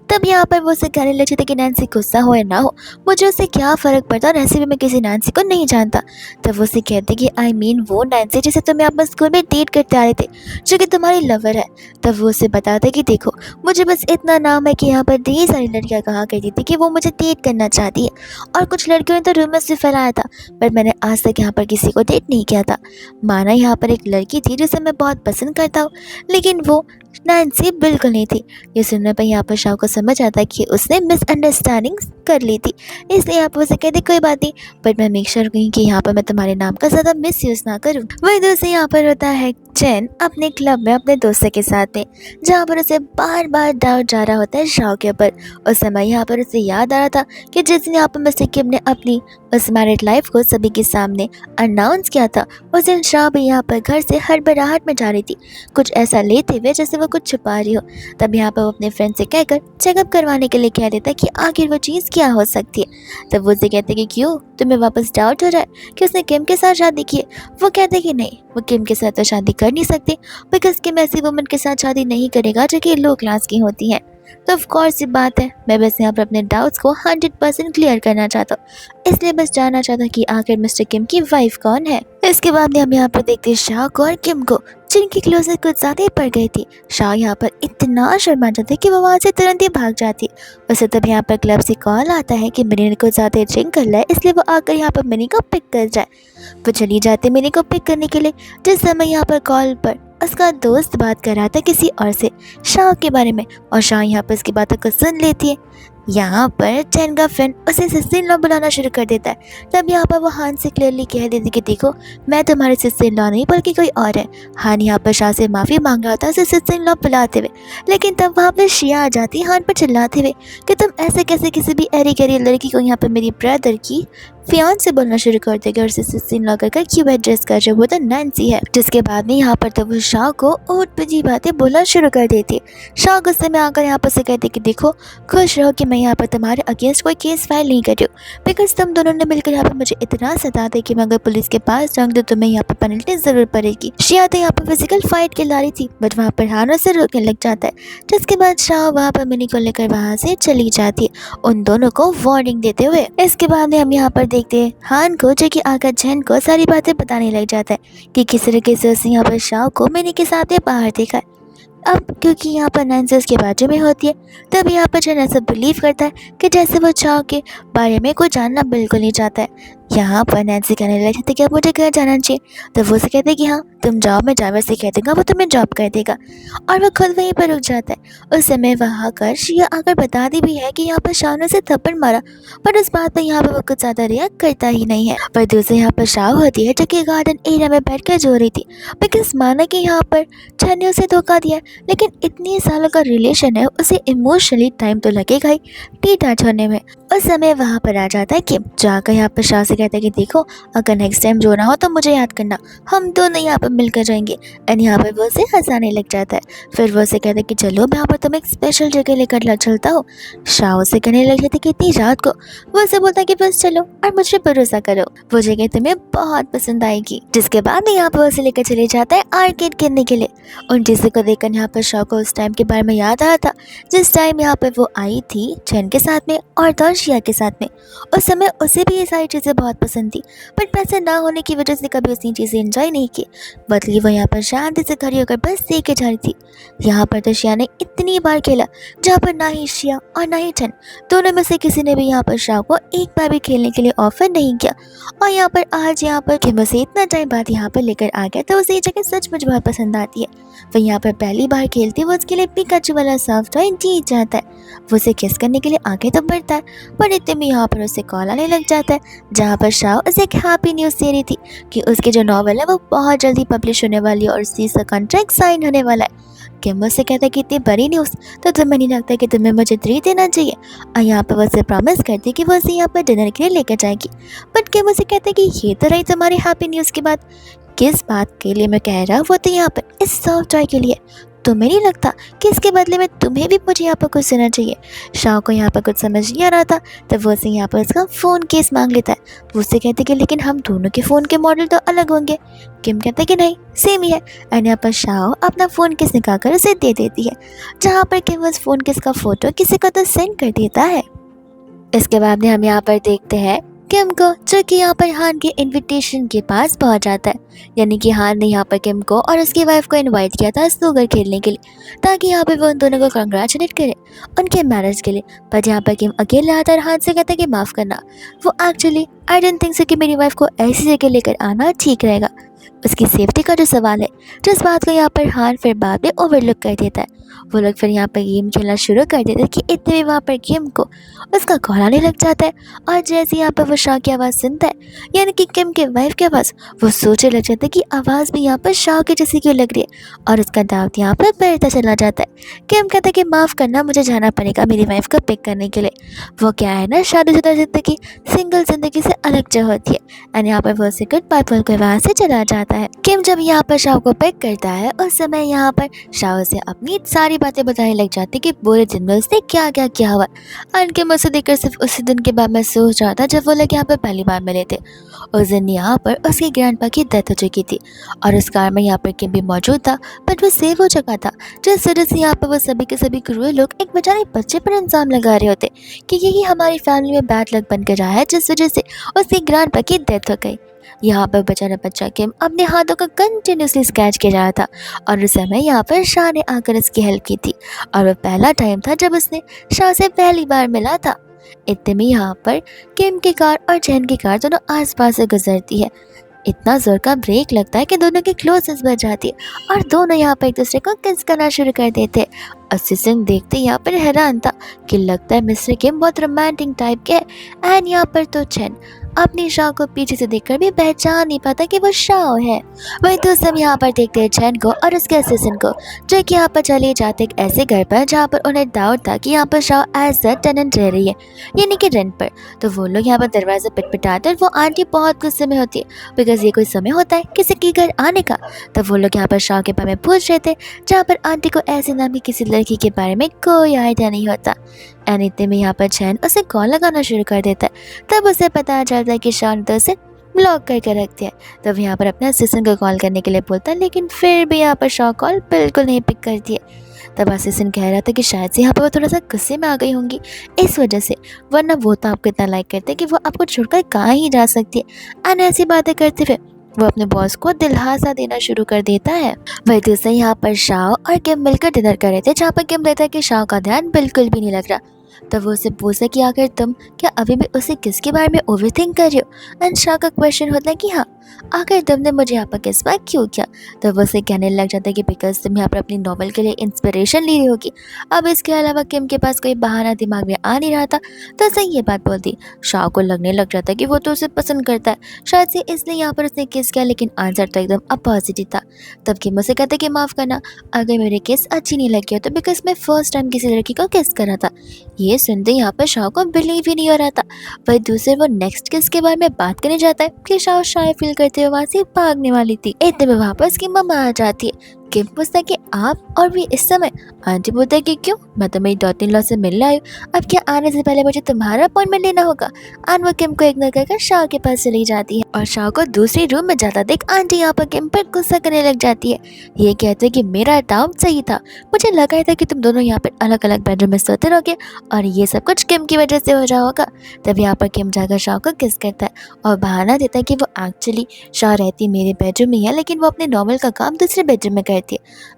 तब यहाँ पर वो उसे कहने लगी थी कि नैन्सी गुस्सा हो या ना हो, मुझे उससे क्या फ़र्क पड़ता, और ऐसे भी मैं किसी नैन्सी को नहीं जानता। तब वो उसे कहती कि आई मीन वो नैन्सी जिसे तुम यहाँ पर स्कूल में डेट करते आ रहे थे, जो कि तुम्हारी लवर है। तब वो उसे बताता कि देखो मुझे बस इतना नाम है कि यहाँ पर ढेर सारी लड़कियाँ कहा करती थी कि वो मुझे डेट करना चाहती है, और कुछ लड़कियों ने तो रूमर्स भी फैलाया था, पर मैंने आज तक यहाँ पर किसी को डेट नहीं किया था। माना यहाँ पर एक लड़की थी जिसे मैं बहुत पसंद करता हूँ, लेकिन वो नैन्सी बिल्कुल नहीं थी। ये सुनने पर यहाँ पर शाह को समझ आता है कि उसने मिसअंडरस्टैंडिंग कर ली थी, इसलिए यहाँ पर उसे कहती कोई बात नहीं, बट मैं मेक श्योर करूँगी कि यहाँ पर मैं तुम्हारे नाम का ज़्यादा मिस यूज़ ना करूँ। वही दूसरे यहाँ पर होता है चैन अपने क्लब में अपने दोस्तों के साथ में, जहाँ पर उसे बार बार डाउट जा रहा होता है शाह के ऊपर। उस समय यहाँ पर उसे याद आ रहा था कि जिस दिन यहाँ पर मिस्टर किम ने अपनी उस मैरिड लाइफ को सभी के सामने अनाउंस किया था, उस दिन शाह भी यहाँ पर घर से हड़बड़ाहट में जा रही थी, कुछ ऐसा लेते हुए जैसे वो कुछ छुपा रही हो। तब यहाँ पर वो अपने फ्रेंड से कहकर चेकअप करवाने के लिए कह देता कि आखिर वो चीज़ क्या हो सकती है। तब वो उसे कहते कि क्यों तुम्हें वापस डाउट हो रहा है कि उसने किम के साथ शादी की है? वो कहते कि नहीं, वो किम के साथ तो शादी कर नहीं सकती, बिकॉज किम ऐसी वुमन के साथ शादी नहीं करेगा जो कि लो क्लास की होती है। तो ऑफ कोर्स ये बात है, मैं बस यहाँ पर अपने डाउट्स को 100% क्लियर करना चाहता हूँ, इसलिए बस जानना चाहता कि आखिर मिस्टर किम की वाइफ कौन है। इसके बाद हम यहाँ पर देखते हैं शाह को और किम को, जिनकी क्लोजर कुछ ज़्यादा ही पड़ गई थी। शाह यहाँ पर इतना शर्मा जाता है कि वो वहाँ से तुरंत ही भाग जाती है। उसे तब यहाँ पर क्लब से कॉल आता है कि मिनी को ज़्यादा ड्रिंक कर ले, इसलिए वो आकर यहाँ पर मिनी को पिक कर जाए। वो चली जाती है मिनी को पिक करने के लिए, जिस समय यहाँ पर कॉल पर उसका दोस्त बात कर रहा था किसी और से शाह के बारे में, और शाह यहाँ पर उसकी बातों को सुन लेती है। यहाँ पर चैन का फ्रेंड उसे सिस्टर इन लॉ बुलाना शुरू कर देता है। तब यहाँ पर वो हान से क्लियरली कह देती कि देखो मैं तुम्हारी सिस्टर इन लॉ नहीं बल्कि कोई और है। हान यहाँ पर शाह से माफ़ी मांग रहा था उसे सिस्टर इन लॉ बुलाते हुए, लेकिन तब वहाँ पर शिया आ जाती है हान पर चिल्लाते हुए कि तुम ऐसे कैसे किसी भी एरी गरी लड़की को यहाँ पर मेरी ब्रदर की फियान से बोलना शुरू कर देगा और उसे सिस्टर इन लॉ कर क्यों एड्रेस कर जो वो तो नैन्सी है। जिसके बाद में यहाँ पर तब वो शाह को ऊट पीछी बातें बोलना शुरू कर देती है। शाह गुस्से में आकर यहाँ पर से कहते कि देखो खुश रहो कि मैं यहाँ पर तुम्हारे अगेंस्ट कोई केस फाइल नहीं कर रही हूँ, बिकॉज तुम दोनों ने मिलकर यहाँ पर मुझे इतना सताते कि मैं अगर पुलिस के पास जाऊँगी तो तुम्हें यहाँ पर पेनल्टी जरूर पड़ेगी। शिया तो यहाँ पर फिजिकल फाइट के ला रही थी, बट वहाँ पर हानों से रोकने लग जाता है, जिसके बाद शाह वहाँ पर मिनी को लेकर वहाँ से चली जाती है उन दोनों को वार्निंग देते हुए। इसके बाद में हम यहाँ पर देखते हैं हान को, जो कि आकर जैन को सारी बातें बताने लग जाता है कि किस तरीके से उसने यहाँ पर शाह को मिनी के साथ में बाहर देखा है। अब क्योंकि यहाँ पर नैन्सी उसके बाजू में होती है, तब यहाँ पर जैन ऐसा बिलीव करता है कि जैसे वो शाह के बारे में कोई जानना बिल्कुल नहीं चाहता है। यहाँ पर नैन्सी कहने लगी थी कि अब मुझे घर जाना चाहिए, तो वो उसे कहते हैं कि हाँ तुम जाओ, मैं ड्राइवर से कह दूँगा वो तुम्हें ड्रॉप कर देगा, और वो खुद वहीं पर रुक जाता है। उस समय वहाँ कर शिया आकर बताती भी है कि यहाँ पर शाह ने उसे थप्पड़ मारा, पर उस बात पर यहाँ पर वो कुछ ज़्यादा रिएक्ट करता ही नहीं है। पर दूसरे यहाँ पर शाह होती है जो कि गार्डन एरिया में बैठ कर जो रही थी, बिकॉज माना कि यहाँ पर छन ने उसे धोखा दिया, लेकिन इतने सालों का रिलेशन है, उसे इमोशनली टाइम तो लगेगा ही टी-टच होने में। उस समय वहाँ पर आ जाता है किम, जाकर यहाँ पर शाह से कहता है कि देखो अगर नेक्स्ट टाइम जो ना हो तो मुझे याद करना, हम दोनों यहाँ पर मिलकर जाएंगे। एंड यहाँ पर वो उसे हंसाने लग जाता है। फिर वो उसे कहता है कि चलो मैं यहाँ पर तुम्हें एक स्पेशल जगह लेकर चलता हूँ। शाह उसे कहने लग जाता है कि इतनी रात को, वो उसे बोलता है कि बस चलो और मुझे भरोसा करो, वो जगह तुम्हें बहुत पसंद आएगी। जिसके बाद यहाँ पर उसे लेकर चले जाता है आर्केड खेलने के लिए। उन चीज़ों को देखकर यहाँ पर शाह को उस टाइम के बारे में याद आ रहा था जिस टाइम यहाँ पर वो आई थी चैन के साथ में और तोशिया के साथ में। उस समय उसे भी ये सारी चीज़ें बहुत पसंद थी, बट पैसे ना होने की वजह से कभी उसने चीज़ें एंजॉय नहीं की, बदली वो यहाँ पर शांति से खड़ी होकर बस देखे जा रही थी। यहाँ पर तोशिया ने इतनी बार खेला जहाँ पर ना ही शिया और ना ही चैन दोनों में से किसी ने भी यहाँ पर शाह को एक बार भी खेलने के लिए ऑफर नहीं किया। और यहाँ पर आज यहाँ पर किम उसे इतना टाइम बाद यहाँ पर लेकर आ गया, तो उसे ये जगह सचमुच बहुत पसंद आती है। वो यहाँ पर पहली बार खेलती वो उसके लिए पिकाचू वाला सॉफ्ट टॉय जीत जाता है। वो उसे किस करने के लिए आगे तो बढ़ता है, पर इतने में यहाँ पर उसे कॉल आने लग जाता है, जहाँ यहाँ पर शाह उसे एक हैप्पी न्यूज़ दे रही थी कि उसकी जो नॉवल है वो बहुत जल्दी पब्लिश होने वाली है और उसी का कॉन्ट्रैक्ट साइन होने वाला है। किम मुझसे कहता है कि इतनी बड़ी न्यूज़ तो तुम्हें नहीं लगता कि तुम्हें मुझे ट्रीट देना चाहिए। और यहाँ पर वो उसे प्रॉमिस करती है कि वो उसे यहाँ पर डिनर के लिए लेकर जाएगी। बट किम मुझसे कहता है कि ये तो रही तुम्हारी हैप्पी न्यूज़ की बात, किस बात के लिए मैं कह रहा हूँ वो तो यहाँ पर इस सॉफ्ट टॉय के लिए। तुम्हें नहीं लगता कि इसके बदले में तुम्हें भी मुझे यहाँ पर कुछ देना चाहिए। शाह को यहाँ पर कुछ समझ नहीं आ रहा था, तो वो उसे यहाँ पर उसका फ़ोन केस मांग लेता है। वो उससे कहते कि लेकिन हम दोनों के फ़ोन के मॉडल तो अलग होंगे। किम कहता है कि नहीं, सेम ही है। एंड यहाँ पर शाह अपना फ़ोन केस निकाल कर उसे दे देती है, जहाँ पर किम उस फ़ोन केस का फ़ोटो किसी को तो सेंड कर देता है। इसके बाद में हम यहाँ पर देखते हैं किम को, जो कि यहाँ पर हान के इनविटेशन के पास पहुँच जाता है। यानी कि हान ने यहाँ पर किम को और उसकी वाइफ को इनवाइट किया था स्नूकर खेलने के लिए, ताकि यहाँ पर वो उन दोनों को कंग्रेचुलेट करे उनके मैरिज के लिए। पर यहाँ पर किम अकेले आता है और हान से कहता है कि माफ़ करना, वो actually I don't think so कि मेरी वाइफ को ऐसी जगह लेकर आना ठीक रहेगा। उसकी सेफ्टी का जो सवाल है, जिस बात को यहाँ पर हान फिर बाद में ओवरलुक कर देता है। वो लोग फिर यहाँ पर गेम खेलना शुरू कर देते हैं कि इतने में वहाँ पर किम को उसका कॉल आने लग जाता है। और जैसे यहाँ पर वो शाह की आवाज़ सुनता है, यानी कि किम के वाइफ की आवाज़, वो सोचने लग जाता है कि आवाज़ भी यहाँ पर शाह की जैसी क्यों लग रही है। और उसका दावत यहाँ पर बढ़ता चला जाता है। किम कहता है कि माफ़ करना, मुझे जाना पड़ेगा मेरी वाइफ को पिक करने के लिए। वो क्या है ना, शादीशुदा ज़िंदगी सिंगल ज़िंदगी से अलग जो होती है। एंड यहाँ पर वो उसे गुड बाय बोल कर वहाँ से चला जाता है। किम जब यहाँ पर शाह को पिक करता है, उस समय यहाँ पर शाह उसे अपनी सारी बातें बताने लग जाती कि पूरे दिन में उसने क्या क्या किया हुआ। और किम उसे देखकर सिर्फ उसी दिन के बाद मैं सोच रहा था जब वो लोग यहाँ पर पहली बार मिले थे। उस दिन यहाँ पर उसके ग्रैंडपा की डेथ हो चुकी थी और उस कार में यहाँ पर किम भी मौजूद था, बट वो सेव हो चुका था। जिस वजह से यहाँ पर वो सभी के सभी क्रूएल लोग एक बेचारे बच्चे पर इल्ज़ाम लगा रहे होते कि यही हमारी फैमिली में बैड लक बन कर रहा है, जिस वजह से उसके ग्रैंडपा की डेथ हो गई। यहाँ पर बेचारा बच्चा किम अपने हाथों का कंटिन्यूसली स्क्रैच किया जा रहा था और उस समय यहाँ पर शाह ने आकर उसकी हेल्प की थी। और वह पहला टाइम था जब उसने शाह से पहली बार मिला था। इतने में यहाँ पर किम की कार और चैन की कार दोनों आसपास से गुजरती है। इतना जोर का ब्रेक लगता है कि दोनों की क्लोजेस बच जाती है और दोनों यहाँ पर एक दूसरे को किस करना शुरू कर देते हैं। असिस्टेंट देखते यहाँ पर हैरान था कि लगता है मिस्टर किम बहुत रोमांटिक टाइप के है। एंड यहाँ पर तो चैन अपनी शाह को पीछे से देखकर भी पहचान नहीं पाता कि वो शाह है। वही तो सब यहाँ पर देखते हैं चैन को और उसके असिस्टेंट को, जो कि यहाँ पर चले जाते एक ऐसे घर पर जहाँ पर उन्हें डाउट था कि यहाँ पर शाह एज अ टेनेंट रह रही है, यानी कि रेंट पर। तो वो लोग यहाँ पर दरवाजा पिटपिटाते और वो आंटी बहुत गुस्से में होती है, बिकॉज ये कोई समय होता है किसी के घर आने का। तब वो लोग यहाँ पर शाह के बारे में पूछ रहे थे, जहाँ पर आंटी को ऐसे नाम की किसी लड़की के बारे में कोई आइडिया नहीं होता। एंड इतने में यहाँ पर चैन उसे कॉल लगाना शुरू कर देता है। तब उसे पता चलता है कि शाह ने तो उसे ब्लॉक करके रख दिया। तब यहाँ पर अपने असिस्टेंट को कॉल करने के लिए बोलता है, लेकिन फिर भी यहाँ पर शाह कॉल बिल्कुल नहीं पिक करती है। तब असिस्टेंट कह रहा था कि शायद से यहाँ पर वो थोड़ा सा गुस्से में आ गई होंगी इस वजह से, वरना वो तो आपको इतना लाइक करते कि वो आपको छोड़कर कहाँ ही जा सकती है। एंड ऐसी बातें करते हुए वो अपने बॉस को दिलासा देना शुरू कर देता है। वही दूसरे यहाँ पर शाह और किम मिलकर डिनर कर रहे थे, जहाँ पर किम रहता है कि शाह का ध्यान बिल्कुल भी नहीं लग रहा। तब वो उसे पूछा कि आखिर तुम क्या अभी भी उसे किसके बारे में ओवर थिंक कर रहे हो। एंड शाह का क्वेश्चन होता है कि हाँ, आखिर तुमने मुझे यहाँ पर किस बार क्यों किया। तब वो उसे कहने लग जाता है कि बिकॉज तुम यहाँ पर अपनी नॉवल के लिए इंस्पिरेशन ले रही होगी। अब इसके अलावा किम के पास कोई बहाना दिमाग में आ नहीं रहा था, तो उसने ये बात बोल दी। शाह को लगने लग जाता है कि वो तो उसे पसंद करता है, शायद से इसलिए यहाँ पर उसने किस किया, लेकिन आंसर तो एकदम अपोजिट ही था। तब किम उसे कहते कि माफ़ करना, अगर मेरी किस अच्छी नहीं लगी हो तो बिकॉज मैं फर्स्ट टाइम किसी लड़की को किस कर रहा था। ये सुनते यहाँ पर शाह को बिलीव ही नहीं हो रहा था। वही दूसरे वो नेक्स्ट किस के बारे में बात करने जाता है कि शाह शायद फील करते हुए वहाँ से भागने वाली थी। इतने में वहाँ पर उसकी मम्मा आ जाती है। किम पूछता है कि आप और भी इस समय। आंटी बोलता है कि क्यों, मैं तो मेरी डॉटर इन लॉ से मिलने आई हूँ, अब क्या आने से पहले मुझे तुम्हारा अपॉइंटमेंट लेना होगा। एंड वो किम को इग्नोर कर शाह के पास चली जाती है और शाह को दूसरी रूम में जाता देख आंटी यहाँ पर किम पर गुस्सा करने लग जाती है। ये कहते हैं कि मेरा डाउट सही था, मुझे लगा था कि तुम दोनों यहाँ पर अलग अलग बेडरूम में सोते रहोगे और ये सब कुछ किम की वजह से हो रहा होगा। तब यहाँ पर किम जाकर शाह को किस करता है और बहाना देता है कि वो एक्चुअली शाह रहती मेरे बेडरूम में है, लेकिन वो अपने नॉवल का काम दूसरे बेडरूम में करती है।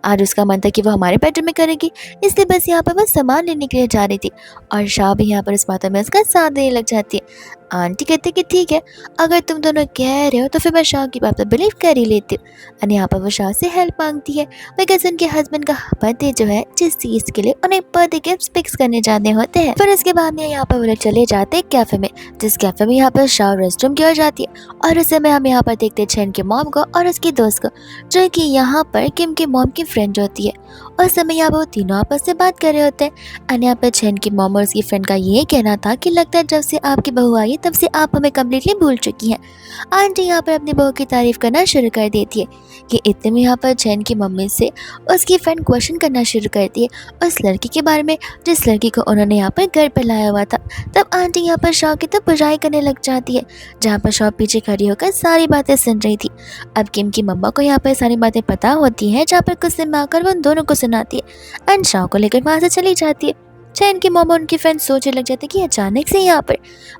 आज उसका मन था कि वो हमारे बेडरूम में करेगी, इसलिए बस यहाँ पर वो सामान लेने के लिए जा रही थी और शाह भी यहाँ पर इस बातों में उसका साथ देने लग जाती है। आंटी कहते कि ठीक है, अगर तुम दोनों कह रहे हो तो फिर मैं शाह की बात पर बिलीव कर ही लेती हूँ। और यहाँ पर वो शाह से हेल्प मांगती है बिकॉज उनके हस्बैंड का बर्थडे जो है, जिस चीज़ के लिए उन्हें बर्थडे गिफ्ट फिक्स करने जाने होते हैं। फिर उसके बाद में यहाँ पर वो लोग चले जाते हैं कैफे में, जिस कैफे में यहाँ पर शाह रेस्ट रूम की ओर जाती है। और उस समय हम यहाँ पर देखते हैं चैन के मॉम को और उसकी दोस्त को, जो कि यहाँ पर किम के मॉम की फ्रेंड होती है। उस समय यहाँ पर वो तीनों आपस से बात कर रहे होते हैं। और यहाँ पर चैन की मॉम और उसकी फ्रेंड का ये कहना था कि लगता है जब से आपकी बहू आई है तब से आप हमें कम्प्लीटली भूल चुकी हैं। आंटी यहाँ पर अपनी बहू की तारीफ करना शुरू कर देती है कि इतने में यहाँ पर चैन की मम्मी से उसकी फ्रेंड क्वेश्चन करना शुरू करती है उस लड़की के बारे में, जिस लड़की को उन्होंने यहाँ पर घर पर लाया हुआ था। तब आंटी यहाँ पर शॉ की तो बुराई करने लग जाती है, जहाँ पर शॉ पीछे खड़ी होकर सारी बातें सुन रही थी। अब किम की मम्मा को यहाँ पर सारी बातें पता होती हैं, जहाँ पर गुस्से में आकर वो उन दोनों को सुनाती है एंड शॉ को लेकर वहाँ से चली जाती है। चैन की मॉम और उनकी फ्रेंड सोचने लग जाती कि अचानक से यहाँ पर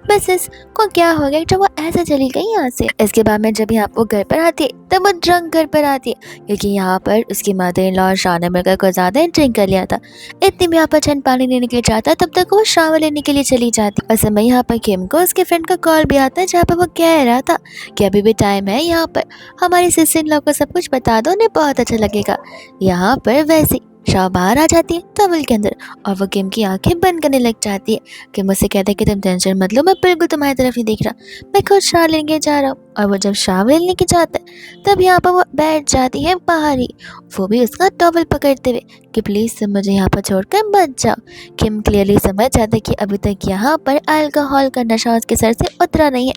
बस इसको क्या हो गया जब वो ऐसे चली गई यहाँ से। इसके बाद में जब यहाँ वो घर पर आती है तब वो ड्रंक घर पर आती है, क्योंकि यहाँ पर उसकी मदर इन लॉ और शाह ने मिलकर कुछ ज़्यादा ड्रिंक कर लिया था। इतने में यहाँ पर चैन पानी लेने के लिए जाता है, तब तक वो शावर लेने के लिए चली जाती। उस समय यहाँ पर किम को उसके फ्रेंड का कॉल भी आता है, जहाँ पर वो कह रहा था कि अभी भी टाइम है, यहाँ पर हमारी सिस्टर इन लॉ को सब कुछ बता दो, उन्हें बहुत अच्छा लगेगा। यहाँ पर वैसे शाह बाहर आ जाती है टॉवल के अंदर और वो किम की आंखें बंद करने लग जाती है। किम मुझसे कहता है कि तुम टेंशन मत लो, मैं बिल्कुल तुम्हारी तरफ ही देख रहा, मैं खुद शावर लेने जा रहा हूँ। और वो जब शावर लेने के जाता है तब यहाँ पर वो बैठ जाती है बाहर ही, वो भी उसका टॉवल पकड़ते हुए कि प्लीज़ तुम मुझे यहाँ पर छोड़कर मत जाओ। किम क्लियरली समझ जाता है कि अभी तक यहाँ पर अल्कोहल का नशा उसके सर से उतरा नहीं है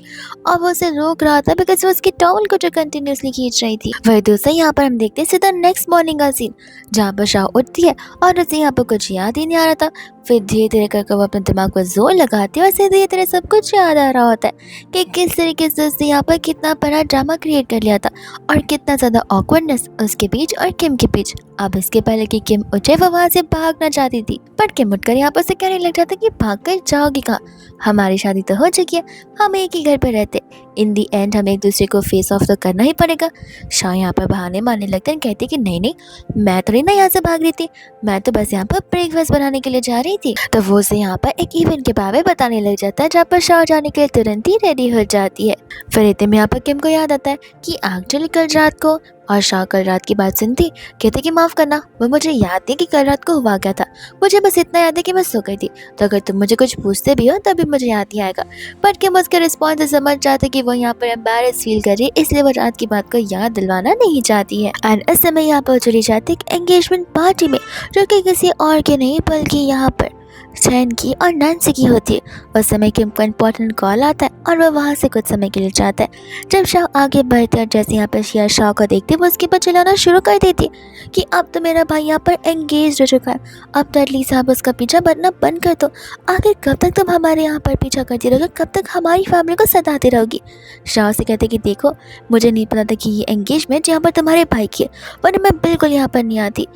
और वो उसे रोक रहा था बिकॉज वो उसकी टॉवल को जो कंटिन्यूसली खींच रही थी। वही दूसरा यहाँ पर हम देखते हैं सीधा नेक्स्ट मॉर्निंग का सीन, जहाँ पर शाह उठती है और उसे यहाँ पर कुछ याद ही नहीं आ रहा था। फिर धीरे धीरे करके वो अपने दिमाग पर जोर लगाती है और उसे धीरे धीरे सब कुछ याद आ रहा होता है कि किस तरीके से उसने यहाँ पर कितना बड़ा ड्रामा क्रिएट कर लिया था और कितना ज़्यादा ऑकवर्डनेस उसके बीच और किम के बीच। अब इसके पहले कि किम उठे वो वहाँ से भागना चाहती थी, बट किम उठकर यहाँ पर से कहने लग जाता कि भाग कर जाओगी कहाँ, हमारी शादी तो हो चुकी है, हम एक ही घर पर रहते, इन दी एंड हमें एक दूसरे को फेस ऑफ तो करना ही पड़ेगा। शाह यहाँ पर बहाने मारने लगते हैं, कहती कि नहीं नहीं, मैं थोड़ी ना यहाँ से भाग रही थी, मैं तो बस यहाँ पर ब्रेकफास्ट बनाने के लिए जा रही थी। तो वो उसे यहाँ पर एक इवेंट के बारे में बताने लग जाता है, जहाँ पर शाह जाने के लिए तुरंत ही रेडी हो जाती है। फिर इतने में यहाँ पर किम को याद आता है कि एक्चुअली कल रात को, और शाह कल रात की बात सुनती कहते कि माफ़ करना, वो मुझे याद नहीं कि कल रात को हुआ क्या था, मुझे बस इतना याद है कि मैं सो गई थी, तो अगर तुम मुझे कुछ पूछते भी हो तभी मुझे याद नहीं आएगा। बट किम उसके रिस्पॉन्स से समझ जाते कि वो यहाँ पर एम्बैरेस फील कर रही है, इसलिए वो रात की बात को याद दिलवाना नहीं चाहती है। एंड इस समय यहाँ पर चली जाती है एंगेजमेंट पार्टी में, जो कि किसी और की नहीं बल्कि यहाँ पर चैन की और नैन्सी की होती है। उस समय किम को इंपॉर्टेंट कॉल आता है और वह वहाँ से कुछ समय के लिए जाता है। जब शाह आगे बढ़ते और जैसे यहाँ पर शिया शाह को देखते वो उसके ऊपर चिल्लाना शुरू कर देती है कि अब तो मेरा भाई यहाँ पर एंगेज हो चुका है, अब तो एटलीस्ट आप उसका पीछा बनना बंद कर दो, आखिर कब तक तुम हमारे यहाँ पर पीछा करती रहोगे, कब तक हमारी फैमिली को सताती रहोगी। शाह से कहते कि देखो मुझे नहीं पता था कि ये एंगेजमेंट यहाँ पर तुम्हारे भाई की है, वरना मैं बिल्कुल यहाँ पर नहीं आती।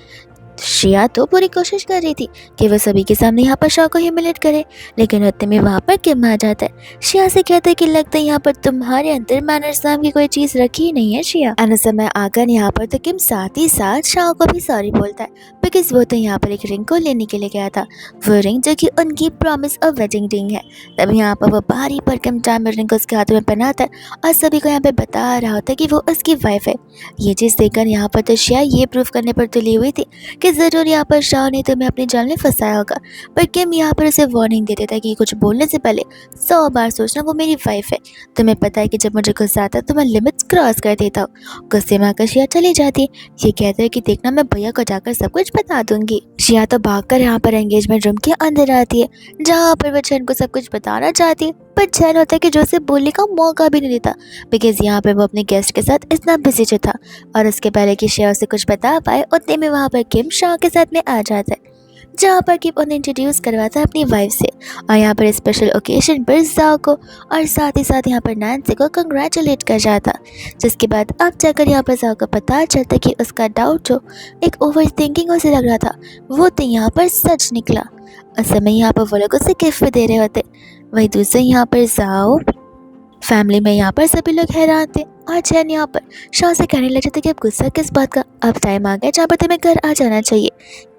श्रेया तो पूरी कोशिश कर रही थी कि वह सभी के सामने यहाँ पर शाह को ह्यूमिलेट करे, लेकिन उतने में वहाँ पर किम आ जाता है। श्रेया से कहता है कि लगता है यहाँ पर तुम्हारे अंदर मैनर्स नाम की कोई चीज़ रखी ही नहीं है श्रेया। और उस समय आकर यहाँ पर तो किम साथ ही साथ शाह को भी सॉरी बोलता है, बिकॉज वो तो यहाँ पर एक रिंग को लेने के लिए गया था, वो रिंग जो कि उनकी प्रॉमिस ऑफ वेडिंग रिंग है। तब यहाँ पर वो भारी भरकम डायमंड रिंग को उसके हाथों में पहनाता है और सभी को यहाँ पे बता रहा होता है कि वो उसकी वाइफ है। ये चीज़ देखकर यहाँ पर तो श्रेया ये प्रूफ करने पर तुली हुई थी कि ज़रूर यहाँ पर शाह ने तुम्हें अपनी जान में फंसाया होगा, पर किम यहाँ पर उसे वार्निंग दे देता है कि कुछ बोलने से पहले 100 बार सोचना, वो मेरी वाइफ है, तुम्हें पता है कि जब मुझे गुस्सा आता है तो मैं लिमिट्स क्रॉस कर देता हूँ। गुस्से में आकर शिया चली जाती है, ये कहते हैं कि देखना मैं भैया को जाकर सब कुछ बता दूंगी। शिया तो भागकर यहाँ पर एंगेजमेंट रूम के अंदर आती है, जहाँ पर वो चैन को सब कुछ बताना चाहती है, पर चैन होता है कि जो उसे बोलने का मौका भी नहीं देता, बिकॉज यहाँ पर वो अपने गेस्ट के साथ इतना बिजी जो था। और उसके पहले कि शिया उसे कुछ बता पाए उतने में वहाँ पर किम शाह के साथ में आ जाता है, जहाँ पर किम उन्हें इंट्रोड्यूस करवाता है अपनी वाइफ से, और यहाँ पर स्पेशल ओकेजन पर जाओ को और साथ ही साथ यहाँ पर नैन्सी को कंग्रेचुलेट कर जाता, जिसके बाद अब जाकर यहाँ पर जाओ को पता चलता कि उसका डाउट जो एक ओवर थिंकिंग उसे लग रहा था वो तो यहाँ पर सच निकला। उस समय यहाँ पर वो लोग उसे गिफ्ट दे रहे होते। वही दूसरे यहाँ पर जाओ फैमिली में यहाँ पर सभी लोग हैरान थे और चैन यहाँ पर शाह से कहने लग जाता कि अब गुस्सा किस बात का, अब टाइम आ गया जहाँ पर तुम्हें घर आ जाना चाहिए।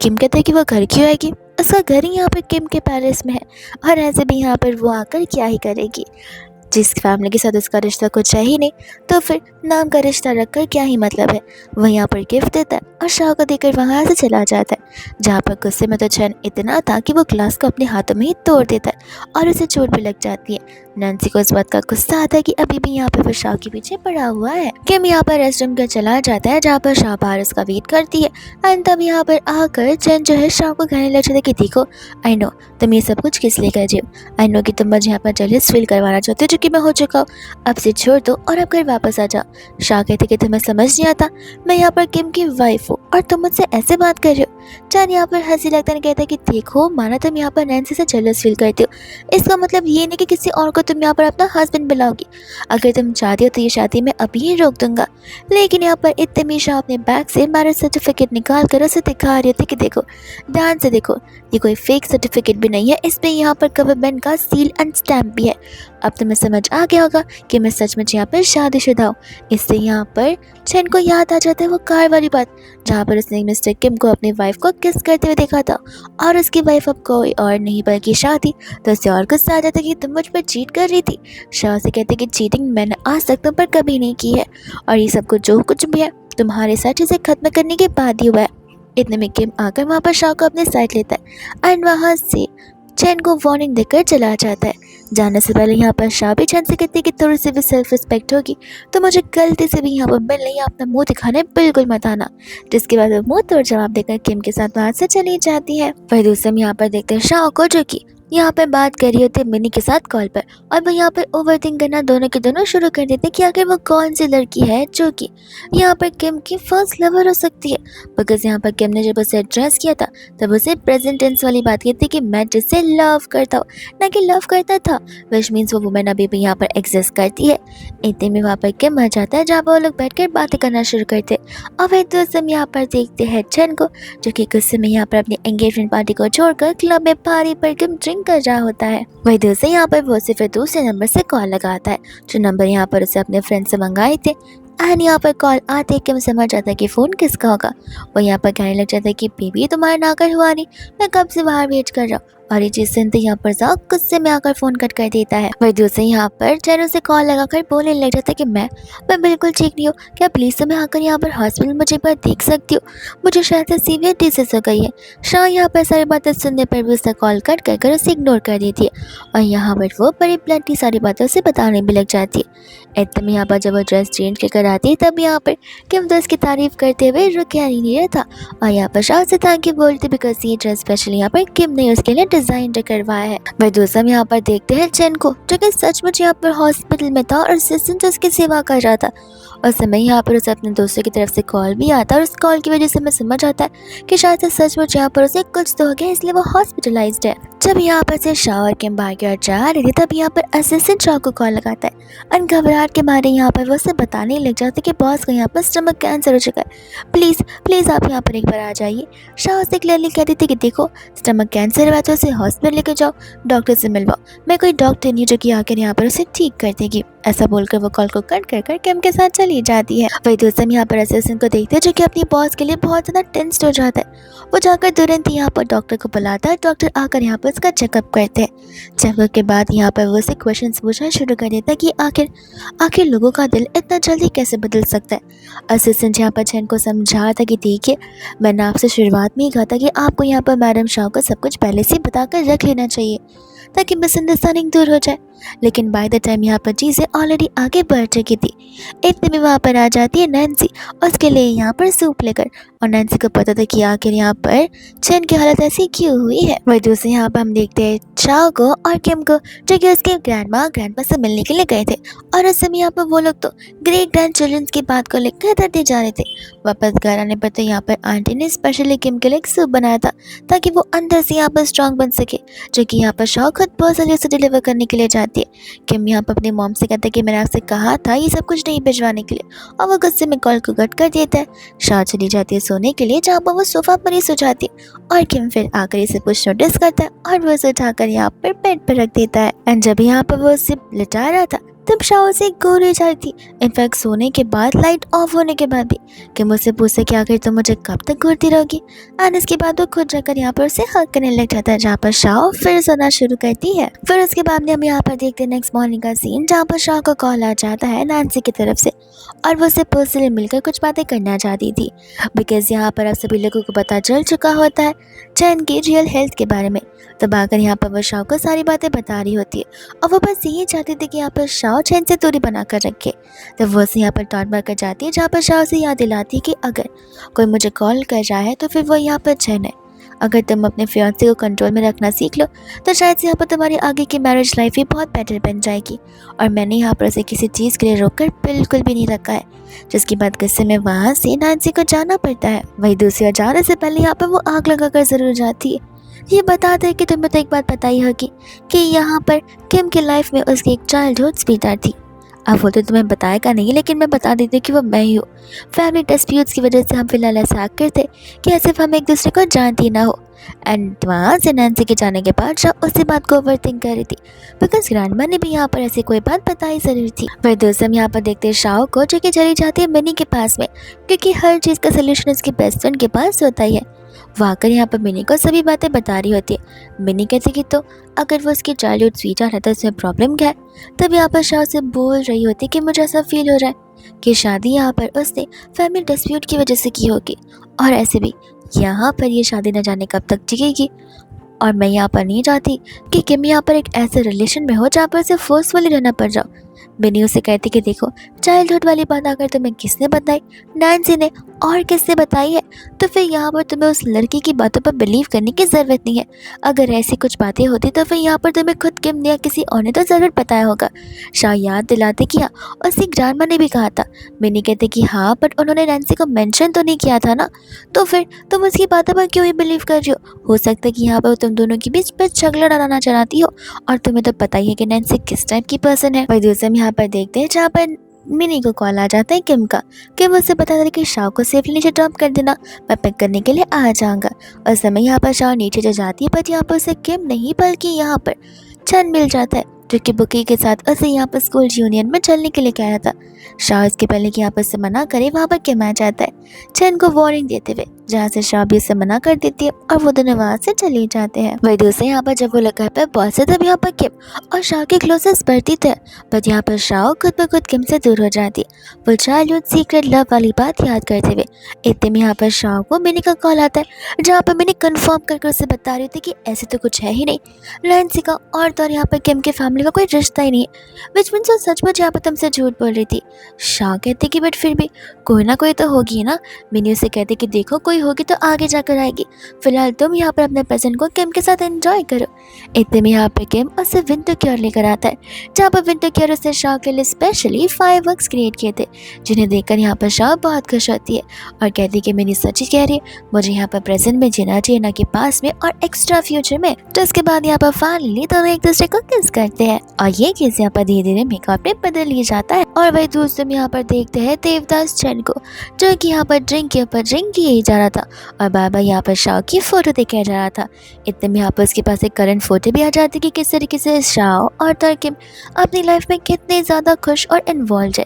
किम कहते हैं कि वो घर क्यों आएगी, उसका घर ही यहाँ पर किम के पेरिस में है और ऐसे भी यहाँ पर वो आकर क्या ही करेगी। जिस फैमिली के साथ उसका रिश्ता कुछ है ही नहीं, तो फिर नाम का रिश्ता रखकर क्या ही मतलब है। वह यहाँ पर गिफ्ट देता है और शाह को देकर वहाँ से चला जाता है, जहाँ पर गुस्से में तो चैन इतना था कि वो ग्लास को अपने हाथों में ही तोड़ देता है और उसे चोट भी लग जाती है। नैन्सी को इस बात का गुस्सा आता है कि अभी भी यहाँ पर वो शाह के पीछे पड़ा हुआ है। किम यहाँ पर रेस्टोरेंट का चला जाता है, जहाँ पर शाह बाहर उसका वेट करती है। एंड तब यहाँ पर आकर चैन जो है शाह को कहने लग जाता है कि देखो, आई नो तुम ये सब कुछ किस लिए कर रही हो, आई नो कि तुम मुझे यहाँ पर जेलस फील करवाना चाहते हो जो कि मैं हो चुका हूँ, अब से छोड़ दो और अब घर वापस आ जाओ। शाह कहते कि तुम्हें समझ नहीं आता, मैं यहाँ पर किम की वाइफ हूँ और तुम मुझसे ऐसे बात कर रहे हो। चैन यहाँ पर हंसी लगता है, कहता है कि देखो माना तुम यहाँ पर नैन्सी से जेलस फील करते हो, इसका मतलब ये नहीं कि किसी और को तुम यहाँ पर अपना हस्बैंड बुलाओगी। अगर तुम चाहती हो तो ये शादी मैं अभी ही रोक दूंगा। लेकिन यहाँ पर इतनी शाह अपने बैग से मैरिज सर्टिफिकेट निकाल कर उसे दिखा रही थी कि देखो, ध्यान से देखो, ये कोई फेक सर्टिफिकेट भी नहीं है, इस पे यहाँ पर गवर्नमेंट का सील एंड स्टैम्प भी है। अब तुम्हें समझ आ गया होगा कि मैं सचमुच यहाँ पर शादीशुदा हूँ। इससे यहाँ पर चैन को याद आ जाता है वो कार वाली बात, जहाँ पर उसने मिस्टर किम को अपनी वाइफ को किस करते हुए देखा था और उसकी वाइफ अब कोई और नहीं बल्कि शाह थी। तो उससे और गुस्सा आ जाता कि तुम मुझ पर चीट कर रही थी। शाह से कहते कि चीटिंग मैंने आज तक तुम पर कभी नहीं की है और ये सब कुछ जो कुछ भी है तुम्हारे साथ इसे खत्म करने के बाद ही हुआ है। इतने में किम आकर वहाँ पर शाह को अपने साइड लेता है एंड वहाँ से चैन को वार्निंग देकर चला जाता है। जाने से पहले यहाँ पर शाह भी चैन से कहती है कि थोड़ी सी भी सेल्फ रिस्पेक्ट होगी तो मुझे गलती से भी यहाँ पर मिलने या अपना मुंह दिखाने बिल्कुल मत आना। जिसके बाद वो मुंह तोड़ जवाब देकर किम के साथ वहाँ से चली जाती है। वही दूसरे में यहाँ पर देखते हैं शाह को, जो कि यहाँ पर बात कर रही होती है मिनी के साथ कॉल पर, और वो यहाँ पर ओवरथिंक करना दोनों के दोनों शुरू कर देते हैं कि आखिर वो कौन सी लड़की है जो कि यहाँ पर किम की फर्स्ट लवर हो सकती है। बिकॉज यहाँ पर किम ने जब उसे एड्रेस किया था तब उसे प्रेजेंट टेंस वाली बात की थी कि मैं जिससे लव करता हूँ, ना कि लव करता था, विच मीन्स वो वुमेन अभी भी यहाँ पर एग्जिस्ट करती है। इतने में वहाँ पर किम आ जाता है, जहाँ पर वो लोग बैठकर बातें करना शुरू करते हैं। और वही दोस्त हम यहाँ पर देखते हैं चैन को, जो कि गुस्से में यहाँ पर अपनी एंगेजमेंट पार्टी को छोड़कर क्लब में भारी पर किम ड्रिंक कर रहा होता है। वही दूसरे यहाँ पर वो सिर्फ दूसरे नंबर से कॉल लगाता है, जो नंबर यहाँ पर उसे अपने फ्रेंड से मंगाए थे। एंड यहाँ पर कॉल आते किम समझ जाता है कि फ़ोन किसका होगा। वो यहाँ पर कहने लग जाता है कि बेबी तुम्हारा नाकर हुआ नहीं, मैं कब से बाहर वेट कर रहा हूँ। और ये चीज़ सुनते यहाँ पर जाक गुस्से में आकर फ़ोन कट कर देता है। वही दूसरे यहाँ पर चैन से कॉल लगाकर बोलने लग जाता है कि मैं बिल्कुल ठीक नहीं हूँ, क्या प्लीज़ तुम्हें आकर यहाँ पर हॉस्पिटल मुझे एक बार देख सकती हो, मुझे शायद से सीवियर डिजीज हो गई है। शाह यहाँ पर सारी बातें सुनने पर भी उसका कॉल कट कर उसे इग्नोर कर देती है और यहाँ पर वो बड़ी ब्लंटली सारी बातें उसे बताने भी लग जाती है। एकदम यहाँ पर जब वो ड्रेस चेंज कर आती है तब यहाँ पर किम दोस्त की तारीफ करते हुए रुकिया नहीं रहा था और यहाँ पर शाह से थैंक यू बोलते बिकॉज ये ड्रेस स्पेशली यहाँ पर किम ने उसके लिए डिजाइन करवाया है। वही दूसरा हम यहाँ पर देखते हैं चैन को, जो कि सचमुच यहाँ पर हॉस्पिटल में था और असिस्टेंट उसकी सेवा कर रहा था। उस समय यहाँ पर उसे अपने दोस्तों की तरफ से कॉल भी आता है और उस कॉल की वजह से हमें समझ आता है कि शायद से सचमुच यहाँ पर उसे कुछ तो हो गया, इसलिए वो हॉस्पिटलाइज्ड है। जब यहाँ पर से शाह और किम बाहर की ओर जा रही थी तब यहाँ पर असिस्टेंट शाह को कॉल लगाता है और घबराहट के मारे यहाँ पर वो उसे बताने लग जाते कि बॉस को यहाँ पर स्टमक कैंसर हो चुका है, प्लीज़ आप यहाँ पर एक बार आ जाइए। शाह उसे क्लियरली कहती थी कि देखो स्टमक कैंसर हुआ तो उसे हॉस्पिटल लेकर जाओ, डॉक्टर से मिलवाओ, मैं कोई डॉक्टर नहीं जो कि आकर यहाँ पर उसे ठीक कर देगी। ऐसा बोलकर वो कॉल को कट कर किम के साथ चली जाती है। वही दोस्तों यहाँ पर असिस्टेंट को देखते हैं जो कि अपनी बॉस के लिए बहुत ज़्यादा टेंस्ड हो जाता है। वो जाकर तुरंत यहाँ पर डॉक्टर को बुलाता है, डॉक्टर आकर यहाँ पर उसका चेकअप करते हैं। चेकअप के बाद यहाँ पर वो उसे क्वेश्चन पूछना शुरू कर देता है कि आखिर लोगों का दिल इतना जल्दी कैसे बदल सकता है। असिस्टेंट यहाँ पर चैन को समझा था कि देखिए मैंने आपसे शुरुआत में ही कहा था कि आपको यहाँ पर मैडम शाह को सब कुछ पहले से बताकर रख लेना चाहिए ताकि मिसअंडरस्टैंडिंग दूर हो जाए, लेकिन बाय द टाइम यहाँ पर चीज़ें ऑलरेडी आगे बढ़ चुकी थी। इतने में वहाँ पर आ जाती है नैन्सी उसके लिए यहाँ पर सूप लेकर, और नैन्सी को पता था कि आखिर यहाँ पर चैन की हालत ऐसी क्यों हुई है। वही दूसरे यहाँ पर हम देखते हैं शाह को और किम को जो कि उसके ग्रैंडपा से मिलने के लिए गए थे, और उस समय यहाँ पर वो लोग तो ग्रेट ग्रैंड चिल्ड्रंस की बात को लेकर डरते जा रहे थे। वापस घर आने पर तो यहाँ पर आंटी ने स्पेशली किम के लिए एक सूप बनाया था ताकि वो अंदर से यहाँ पर स्ट्रॉन्ग बन सके, जो कि यहाँ पर शाह खुद बहुत जल्दी उसे डिलीवर करने के लिए जाती है। किम यहाँ पर अपनी मॉम से कहता है कि मैंने आपसे कहा था ये सब कुछ नहीं भिजवाने के लिए, और वो गुस्से में कॉल को कट कर देता है। शाह चली जाती है सोने के लिए जहाँ पर वो सोफा पर ही सो जाती है, और किम फिर आकर इसे कुछ नोटिस करता है और वो उसे उठाकर यहाँ पर बेड पर रख देता है। एंड जब यहाँ पर वो उसे लिटा रहा था तब शाह उसे गोली जा थी। इनफैक्ट सोने के बाद, लाइट ऑफ होने के बाद भी कि मुझसे पूछते कि आखिर तुम मुझे कब तक घूरती रहोगी। एंड इसके बाद वो खुद जाकर यहाँ पर उसे हक करने लग जाता है, जहाँ पर शाह फिर सोना शुरू करती है। फिर उसके बाद में हम यहाँ पर देखते हैं नेक्स्ट मॉर्निंग का सीन, जहाँ पर शाह को कॉल आ जाता है नैन्सी की तरफ से, और वो उससे पर्सनली मिलकर कुछ बातें करना चाहती थी। बिकॉज यहाँ पर अब सभी लोगों को पता चल चुका होता है चैन की रियल हेल्थ के बारे में। तब आकर यहाँ पर वो शाह को सारी बातें बता रही होती है, और वो बस यही चाहती थी कि यहाँ पर शाह चैन से दूरी बनाकर रखे। तब वो उसे यहाँ पर टॉन्ट मारकर जाती है, जहाँ पर शाह उसे याद दिलाती है कि अगर कोई मुझे कॉल कर रहा है तो फिर वो यहाँ पर चैन है। अगर तुम अपने फियांसे को कंट्रोल में रखना सीख लो तो शायद से यहाँ पर तुम्हारी आगे की मैरिज लाइफ भी बहुत बेटर बन जाएगी। और मैंने यहाँ पर उसे किसी चीज़ के लिए रोककर बिल्कुल भी नहीं रखा है। जिसके बाद गुस्से में वहाँ से नैन्सी को जाना पड़ता है। वही दूसरी ओर जाने से पहले यहाँ पर वो आग लगाकर ज़रूर जाती है। ये बताते हैं कि तुम्हें तो एक बात पता ही होगी कि यहाँ पर किम की लाइफ में उसकी एक चाइल्डहुड स्वीटहार्ट थी। अब वो तो तुम्हें बताएगा नहीं, लेकिन मैं बता देती हूँ कि वो मैं ही हूँ। फैमिली डिस्प्यूट्स की वजह से हम फिलहाल ऐसा एक्ट करते कि ऐसे हम एक दूसरे को जानती ना हो। एंड वहाँ से नैन्सी के जाने के बाद शाह उसी बात को ओवर थिंक कर रही थी, बिकॉज ग्रैंडमा ने भी यहाँ पर ऐसी कोई बात बताई ज़रूर थी। वही दोस्त हम यहाँ पर देखते हैं शाह को, जो कि चली जाती है मिनी के पास में, क्योंकि हर चीज़ का सोल्यूशन उसकी बेस्ट फ्रेंड के पास होता ही है। वो आकर यहाँ पर मिनी को सभी बातें बता रही होती है। मिनी कहती कि तो अगर वो उसकी चाइल्डहुड स्वीटहार्ट है तो उसमें प्रॉब्लम क्या है। तब यहाँ पर शाह से बोल रही होती कि मुझे ऐसा फील हो रहा है कि शादी यहाँ पर उसने फैमिली डिस्प्यूट की वजह से की होगी, और ऐसे भी यहाँ पर ये शादी न जाने कब तक टिकेगी। और मैं यहाँ पर नहीं चाहती कि किम यहाँ पर एक ऐसे रिलेशन में हो जहाँ पर उसे फोर्सफुली रहना पड़ जाओ। मिनी उसे कहती कि देखो, चाइल्डहुड वाली बात अगर तुम्हें किसने बताई, नैन्सी ने, और किसने बताई है, तो फिर यहाँ पर तुम्हें उस लड़की की बातों पर बिलीव करने की ज़रूरत नहीं है। अगर ऐसी कुछ बातें होती तो फिर यहाँ पर तुम्हें खुद किम या किसी और ने तो ज़रूर बताया होगा। शाह याद दिलाते कि हाँ, उसकी ग्रैंडमा ने भी कहा था। मिनी कहते कि हाँ, बट उन्होंने नैन्सी को मेंशन तो नहीं किया था ना, तो फिर तुम उसकी बातों पर क्यों ही बिलीव कर रही हो सकता है कि यहाँ पर तुम दोनों के बीच बस झगड़ा डालना चाहती हो, और तुम्हें तो पता ही है कि नैन्सी किस टाइप की पर्सन है। वही दूसरे हम यहाँ पर देखते हैं जहाँ पर मिनी को कॉल आ जाता है किम का, कि वो उससे बता रही कि शाह को सेफली नीचे ड्रॉप कर देना, मैं पिक करने के लिए आ जाऊँगा। और समय यहाँ पर शाह नीचे जो जाती है, बट यहाँ पर उसे किम नहीं बल्कि यहाँ पर चंद मिल जाता है, जो कि बुकी के साथ उसे यहाँ पर स्कूल यूनियन में चलने के लिए कहा था। शाह इसके पहले कि यहाँ पर उसे मना करे, वहाँ पर किम आ जाता है चंद को वार्निंग देते हुए, जहाँ से शाह भी उसे मना कर देती है, और वो दोनों वहाँ से चले जाते हैं। वही दूसरे यहाँ पर जब वो लगा पे बॉस है, तब यहाँ पर किम और शाह के क्लोजेस्ट बढ़ती थे, बट यहाँ पर शाह खुद ब खुद किम से दूर हो जाती है, वो चाइल्डहुड सीक्रेट लव वाली बात याद करते हुए। इतने में यहाँ पर शाह को मिनी का कॉल आता है, जहाँ पर मिनी कंफर्म करके उसे बता रही थी कि ऐसे तो कुछ है ही नहीं नैन्सी का, और यहाँ पर किम के फैमिली का कोई रिश्ता ही नहीं है, विच मीन्स वो सचमुच यहाँ पर तुमसे झूठ बोल रही थी। शाह कहते कि बट फिर भी कोई ना कोई तो होगी ना। मिनी उसे कहते कि देखो, कोई होगी तो आगे जाकर आएगी, फिलहाल तुम यहाँ पर अपने प्रेजेंट को किम के साथ एंजॉय करो। इतने में यहाँ पे किम उससे विंटर क्योर लेकर आता है, जहाँ पर विंटर क्योर उसने शाह के लिए स्पेशली फायरवर्क्स क्रिएट किए थे, जिन्हें देखकर यहाँ पर शाह बहुत खुश होती है और कहती है कि मिनी सच ही कह रही है, मुझे यहाँ पर प्रेजेंट में जीना चाहिए, ना कि पास में और एक्स्ट्रा फ्यूचर में। तो इसके बाद यहाँ पर फाइनली दोनों एक दूसरे को किस करते हैं, और ये किस यहाँ पर धीरे धीरे मेकअप में बदल लिया जाता है। और वही दूसरे में यहाँ पर देखते हैं देवदास चंद को, जो कि यहाँ पर ड्रिंक के ऊपर ड्रिंक किए जा रहा था, और बाबा यहाँ पर शाह की फोटो दिखाया जा रहा था। इतने में यहाँ पर उसके पास एक करंट फोटो भी आ जाती कि किस तरीके से शाह और तरकिम अपनी लाइफ में कितने ज़्यादा खुश और इन्वॉल्व है।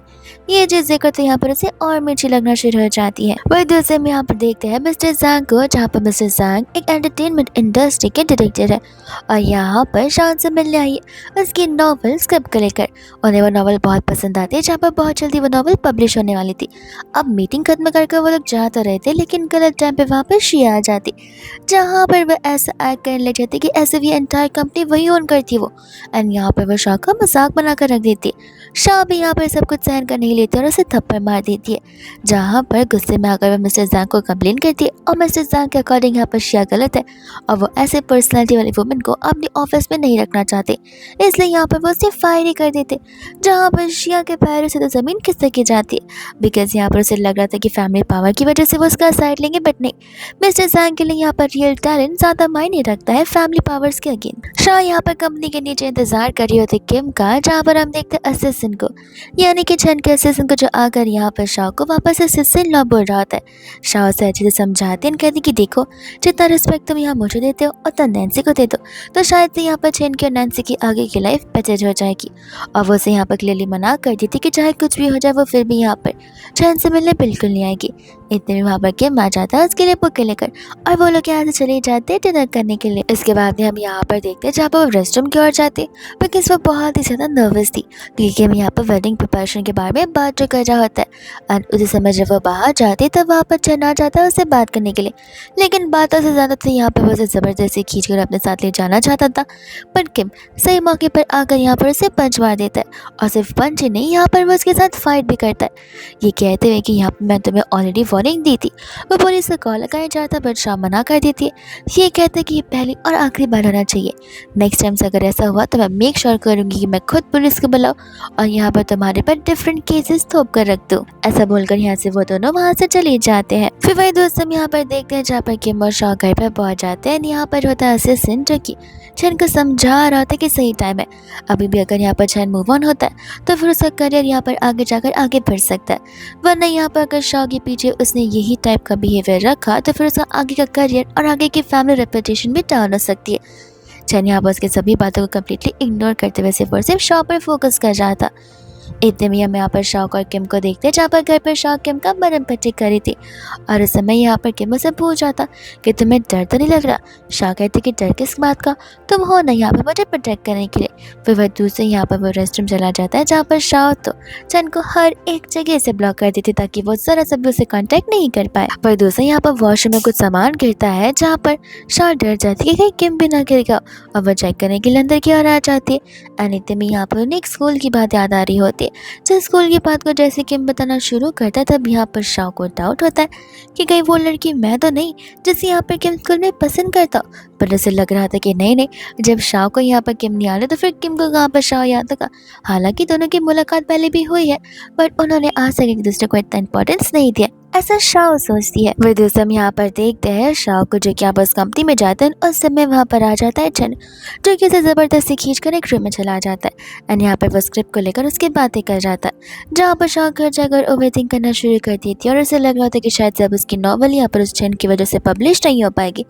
ये चीज़ देखकर तो यहाँ पर उसे और मिर्ची लगना शुरू हो जाती है। वही दूसरे में यहाँ पर देखते हैं मिस्टर ज़ैंग को, जहाँ पर मिस्टर ज़ैंग एक एंटरटेनमेंट इंडस्ट्री के डायरेक्टर है, और यहाँ पर शाह से मिलने आई है उसकी नॉवल स्क्रिप्ट को लेकर। उन्हें वो नॉवल बहुत पसंद आती है, जहाँ पर बहुत जल्दी वो नॉवल पब्लिश होने वाली थी। अब मीटिंग खत्म करके वो लोग जा तो रहे थे, लेकिन गलत टाइम पे वहाँ पर शिया आ जाती, जहाँ पर वह ऐसा एक्ट करने लग जाती कि ऐसे भी एंटायर कंपनी वही ओन करती वो, एंड यहाँ पर वो शाह का मजाक बना कर रख देती है। शाह भी यहाँ पर सब कुछ सहन कर नहीं लेती और उसे थप्पड़ मार देती है, जहाँ पर गुस्से में आकर वह मिस्टर ज़ैंग को कंप्लेन करती है, और मिस्टर ज़ैंग के अकॉर्डिंग यहाँ पर शिया गलत है, और वो ऐसे पर्सनैलिटी वाली वुमेन को अपने ऑफिस में नहीं रखना चाहते, इसलिए यहाँ पर वो उसे फायर ही कर देते, जहाँ पर शिया के पैरों से तो ज़मीन खिसक के जाती है, बिकॉज यहाँ पर उसे लग रहा था कि फैमिली पावर की वजह से वो उसका साइड लेंगे जाएंगे, बट नहीं, मिस्टर जैंग के लिए यहाँ पर रियल टैलेंट ज़्यादा मायने रखता है फैमिली पावर्स के अगेन। शाह यहाँ पर कंपनी के नीचे इंतजार कर रही होती किम का, जहाँ पर हम देखते हैं असिस्टेंट को, यानी कि छन के असिस्टेंट को, जो आकर यहाँ पर शाह को वापस असिस्टेंट लॉ बोल रहा होता है। शाह उसे अच्छे से समझाते हैं, कहते कि देखो, जितना रिस्पेक्ट तुम यहाँ मुझे देते हो उतना नैन्सी को दे दो, तो शायद से यहाँ पर छन के और नैन्सी की आगे की लाइफ बेटर हो जाएगी। और वो उसे यहाँ पर क्लियरली मना कर दी थी कि चाहे कुछ भी हो जाए वो फिर भी यहाँ पर चैन से मिलने बिल्कुल नहीं आएगी। इतने में वहाँ पर किम आ जाता है उसके लिए बुक के लेकर, और वो लोग यहाँ से चले जाते हैं डिनर करने के लिए। इसके बाद हम यहाँ पर देखते हैं जहाँ पर वो रेस्टरूम की ओर जाते, बिकॉज वो बहुत ही ज़्यादा नर्वस थी, क्योंकि किम यहाँ पर वेडिंग प्रिपरेशन के बारे में बात जो कर रहा होता है। और उसी समय जब वो बाहर जाती तब वहाँ पर चैन आ जाता है उससे बात करने के लिए, लेकिन बातों से ज़्यादा तो यहाँ पर वो उसे ज़बरदस्ती खींच कर अपने साथ ले जाना चाहता था। पर किम सही मौके पर आकर यहाँ पर उसे पंच मार देता है, और सिर्फ पंच ही नहीं, यहाँ पर वो उसके साथ फाइट भी करता है, ये कहते हुए कि यहाँ पर मैं तुम्हें ऑलरेडी वार्निंग दी थी। वो पुलिस को कॉल लगाया जाता, बट शाह मना कर देती है, ये कहते हैं कि ये पहली और आखिरी बार होना चाहिए, नेक्स्ट टाइम से अगर ऐसा हुआ तो मैं मेक श्योर करूँगी कि मैं खुद पुलिस को बुलाऊँ और यहाँ पर तुम्हारे पर डिफरेंट केसेस थोप कर रख दूँ। ऐसा बोलकर यहाँ से वो दोनों वहाँ से चले जाते हैं। फिर वही दोस्त हम यहाँ पर देखते हैं जहाँ पर किम और शाह घर पर पहुँच जाते हैं। यहाँ पर होता है असिस्टेंट, जो कि छन को समझा रहा था कि सही टाइम है, अभी भी अगर यहाँ पर छन मूव ऑन होता है तो फिर उसका करियर यहाँ पर आगे जाकर आगे बढ़ सकता है, वरना यहाँ पर अगर शाह के पीछे उसने यही टाइप का बिहेवियर रखा तो फिर उसका आगे का करियर और आगे की फैमिली रेपुटेशन भी डाउन हो सकती है। छन यहाँ पर उसकी सभी बातों को कम्प्लीटली इग्नोर करते हुए सिर्फ और सिर्फ शाह पर फोकस कर रहा था। इतने में हम यहाँ पर शाह और किम को देखते हैं, जहाँ पर घर पर शाह किम का मरम पट्टी करी थी, और उस समय यहाँ पर किम उसे पूछ रहा था कि तुम्हें डर तो नहीं लग रहा। शाह कहते कि डर किस बात का, तुम हो ना यहाँ पर मुझे प्रोटेक्ट करने के लिए। फिर वह दूसरे यहाँ पर वो रेस्टरूम चला जाता है, जहाँ पर शाह तो चन को हर एक जगह से ब्लॉक कर देती ताकि वो ज़रा सा भी उसे कॉन्टेक्ट नहीं कर पाए। पर दूसरे यहाँ पर वॉशरूम में कुछ सामान गिरता है, जहाँ पर शाह डर जाती है कि कहीं किम भी ना गिर गया, और वह चेक करने के लिए अंदर की ओर आ जाती है। एंड इतने में यहाँ पर उन्हें एक स्कूल की बात याद आ रही होती है। जब स्कूल की बात को जैसे किम बताना शुरू करता है, तब यहाँ पर शाह को डाउट होता है कि कहीं वो लड़की मैं तो नहीं जिसे यहाँ पर किम स्कूल में पसंद करता, पर उसे लग रहा था कि नहीं नहीं, जब शाह को यहाँ पर किम नहीं आ रहा तो फिर किम को कहाँ पर शाह याद होगा। हालांकि दोनों की मुलाकात पहले भी हुई है, बट उन्होंने आज तक एक दूसरे को इतना इंपॉर्टेंस नहीं दिया, ऐसा शाह सोचती है। वह दूसरा हम यहाँ पर देखते हैं शाह को, जो कि यहाँ पर उस कंपनी में जाते हैं। उस समय वहाँ पर आ जाता है छन, जो कि उसे ज़बरदस्ती खींचकर एक रूम में चला जाता है, एंड यहाँ पर वो स्क्रिप्ट को लेकर उसकी बातें कर जाता है, जहाँ पर शाह घर जाकर ओवरथिंक करना शुरू कर दी थी, और उसे लग रहा था कि शायद जब उसकी नॉवल यहाँ पर उस छन की वजह से पब्लिश नहीं हो पाएगी।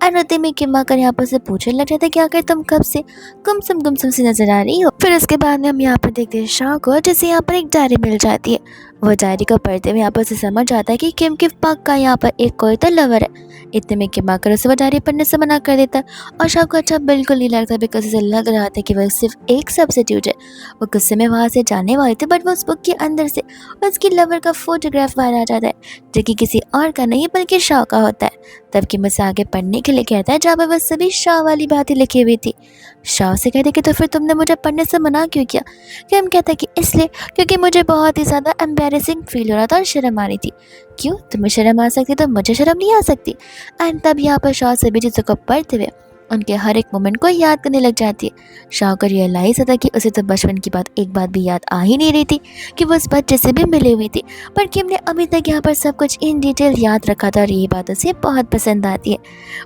एंड उतने में किम आकर यहाँ पर उसे पूछने लग जाता है कि आखिर तुम कब से गुमसुम सी नजर आ रही हो। फिर उसके बाद में हम यहाँ पर देखते हैं शाह को, जिसे यहाँ पर एक डायरी मिल जाती है। वो डायरी को पढ़ते हुए यहाँ पर उसे समझ आता है कि किम के पक का यहाँ पर एक कोई तो लवर है। इतने में किम आकर उसे वो डायरी पढ़ने से मना कर देता है, और शाह को अच्छा बिल्कुल नहीं लगता, बिकॉज उसे लग रहा था कि वह सिर्फ एक सब्स्टिट्यूट है। वो गुस्से में वहाँ से जाने वाले थे, बट वो उस बुक के अंदर से उसकी लवर का फोटोग्राफ बाहर आ जाता है, जो कि किसी और का नहीं बल्कि शाह का होता है। तब किम उसे आगे पढ़ने के लिए कहता है, जहाँ पर वह सभी शाह वाली बातें लिखी हुई थी। शाह से कहते कि तो फिर तुमने मुझे पढ़ने से मना क्यों किया। किम कहता कि इसलिए क्योंकि मुझे बहुत ही ज़्यादा एम्बेरसिंग फील हो रहा था और शर्म आ रही थी। क्यों, तुम्हें शर्म आ सकती तो मुझे शर्म नहीं आ सकती। एंड तब यहाँ पर शाह सभी चीज़ों को पढ़ते हुए उनके हर एक मोमेंट को याद करने लग जाती है। शाह को रियलाइज होता कि उसे तो बचपन की बात एक बात भी याद आ ही नहीं रही थी कि वो उस बच्चे से भी मिली हुई थी, पर किम ने अभी तक यहाँ पर सब कुछ इन डिटेल याद रखा था, और ये बात उसे बहुत पसंद आती है।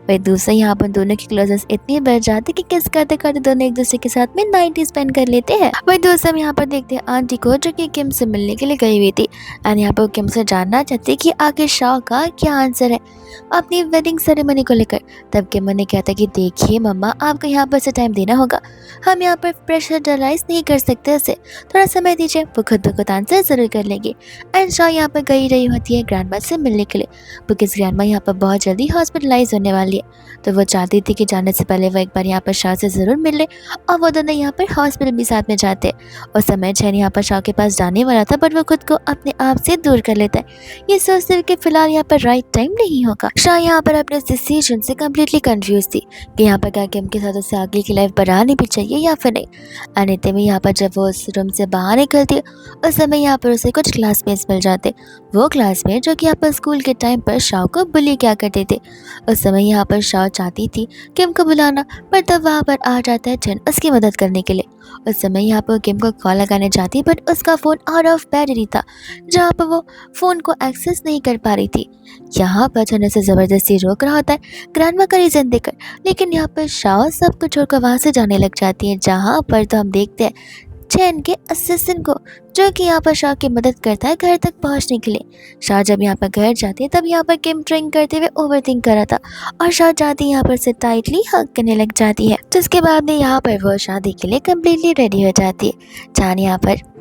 वही दूसरे यहाँ पर दोनों की क्लोजेस इतनी बढ़ जाती कि किस करते करते दोनों एक दूसरे के साथ में नाइट स्पेंड कर लेते हैं। वही दूसरे हम यहाँ पर देखते हैं आंटी को, जो कि किम से मिलने के लिए गई हुई थी, एंड यहाँ पर किम से जानना चाहती कि आखिर शाह का क्या आंसर है अपनी वेडिंग सेरेमनी को लेकर। तब किम ने कहता कि देखिए मम्मा, आपको यहाँ पर से टाइम देना होगा, हम यहाँ पर प्रेशर डलाइज नहीं कर सकते, उसे थोड़ा समय दीजिए, वो खुद ब खुद आंसर जरूर कर लेगी। एंड शाह यहाँ पर गई रही होती है ग्रैंडमा से मिलने के लिए, बिकॉज ग्रैंडमा यहाँ पर बहुत जल्दी हॉस्पिटलाइज होने वाली है, तो वो चाहती थी कि जाने से पहले वो एक बार यहाँ पर शाह से ज़रूर मिल ले, और वो दोनों यहाँ पर हॉस्पिटल भी साथ में जाते। उस समय छन यहाँ पर शाह के पास जाने वाला था, बट वो खुद को अपने आप से दूर कर लेता है, ये सोचते हुए कि फिलहाल यहाँ पर राइट टाइम नहीं होगा। शाह यहाँ पर अपने डिसीजन से कम्प्लीटली कन्फ्यूज थी कि यहाँ पर क्या किम के साथ उससे आगे की लाइफ बढ़ानी भी चाहिए या फिर नहीं। अनिते में यहाँ पर जब वो उस रूम से बाहर निकलती है, उस समय यहाँ पर उसे कुछ क्लासमेट्स मिल जाते, वो क्लासमेट जो कि यहाँ पर स्कूल के टाइम पर शाह को बुली क्या करते थे। उस समय यहाँ पर शाह चाहती थी किम को बुलाना, पर तब वहाँ पर आ जाता है छन उसकी मदद करने के लिए, उस समय यहाँ पर किम को कॉल लगाने जाती बट उसका फ़ोन आउट ऑफ बैटरी था, जहाँ पर वो फ़ोन को एक्सेस नहीं कर पा रही थी। यहाँ पर चन उसे ज़बरदस्ती रोक रहा होता है ग्रैंडमा का रीज़न देकर, लेकिन यहाँ पर शाओ सब कुछ छोड़कर वहाँ से जाने लग जाती है। जहाँ पर तो हम देखते हैं चैन के असिस्टेंट को, जो कि यहाँ पर शाह की मदद करता है घर तक पहुँचने के लिए। शाह जब यहाँ पर घर जाती है तब यहाँ पर किम ड्रिंक करते हुए ओवरथिंक कर रहा था और शाह जाती यहाँ पर से टाइटली हग करने लग जाती है। जिसके बाद में यहाँ पर वो शादी के लिए कम्प्लीटली रेडी हो जाती है। चान यहाँ पर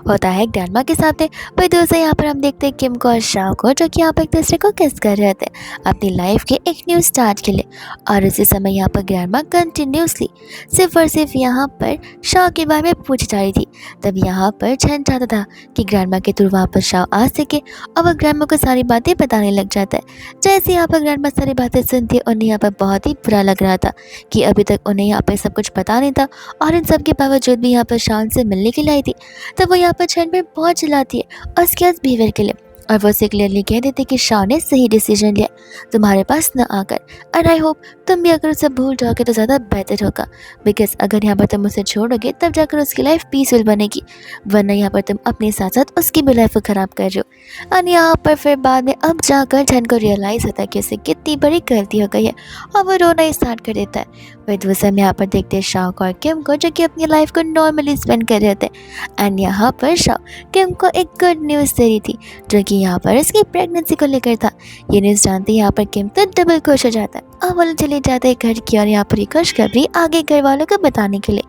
होता है ग्रैंडमा के साथ है, पर दूसरे यहाँ पर हम देखते हैं किम को और शाह को, जो कि यहाँ पर एक दूसरे को किस कर रहे थे अपनी लाइफ के एक न्यू स्टार्ट के लिए। और उसी समय यहाँ पर ग्रैंडमा कंटिन्यूसली सिर्फ और सिर्फ यहाँ पर शाह के बारे में पूछ जा रही थी। तब यहाँ पर छन चाहता था कि ग्रैंडमा के थ्रू वहाँ पर शाह आ सके और वह ग्रैंडमा को सारी बातें बताने लग जाता है। जैसे यहाँ पर ग्रैंडमा सारी बातें सुनती, उन्हें यहाँ पर बहुत ही बुरा लग रहा था कि अभी तक उन्हें यहाँ पर सब कुछ पता नहीं था और इन सब के बावजूद भी यहाँ पर शाह से मिलने के लिए आई थी। तब वो यहाँ पर छन पर बहुत चिल्लाती है और उसके बिहेवियर के लिए, और वो उसे क्लियरली कह देते कि शाह ने सही डिसीजन लिया तुम्हारे पास न आकर। एंड आई होप तुम भी अगर उसे भूल जाओगे तो ज़्यादा बेहतर होगा, बिकॉज अगर यहाँ पर तुम उसे छोड़ोगे तब जाकर उसकी लाइफ पीसफुल बनेगी, वरना यहाँ पर तुम अपने साथ साथ उसकी भी लाइफ को ख़राब कर रहे हो। और यहाँ पर फिर बाद में अब जाकर छन को रियलाइज़ होता है कि उसे कितनी बड़ी गलती हो गई है और वो रोना स्टार्ट कर देता है। फिर दूसरे में यहाँ पर देखते हैं शाह को और किम को, जो कि अपनी लाइफ को नॉर्मली स्पेंड कर रहे होते हैं। एंड यहाँ पर शाह किम को एक गुड न्यूज़ दे रही थी, जो कि यहाँ पर इसकी प्रेगनेंसी को लेकर था। ये न्यूज़ जानते ही यहाँ पर किम तो डबल खुश हो जाता है और वो चले जाते हैं घर की, और यहाँ पर ये खुशखबरी आगे घर वालों को बताने के लिए।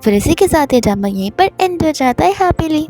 फिर इसी के साथ ये ड्रामा यहीं पर एंड हो जाता है हैप्पीली।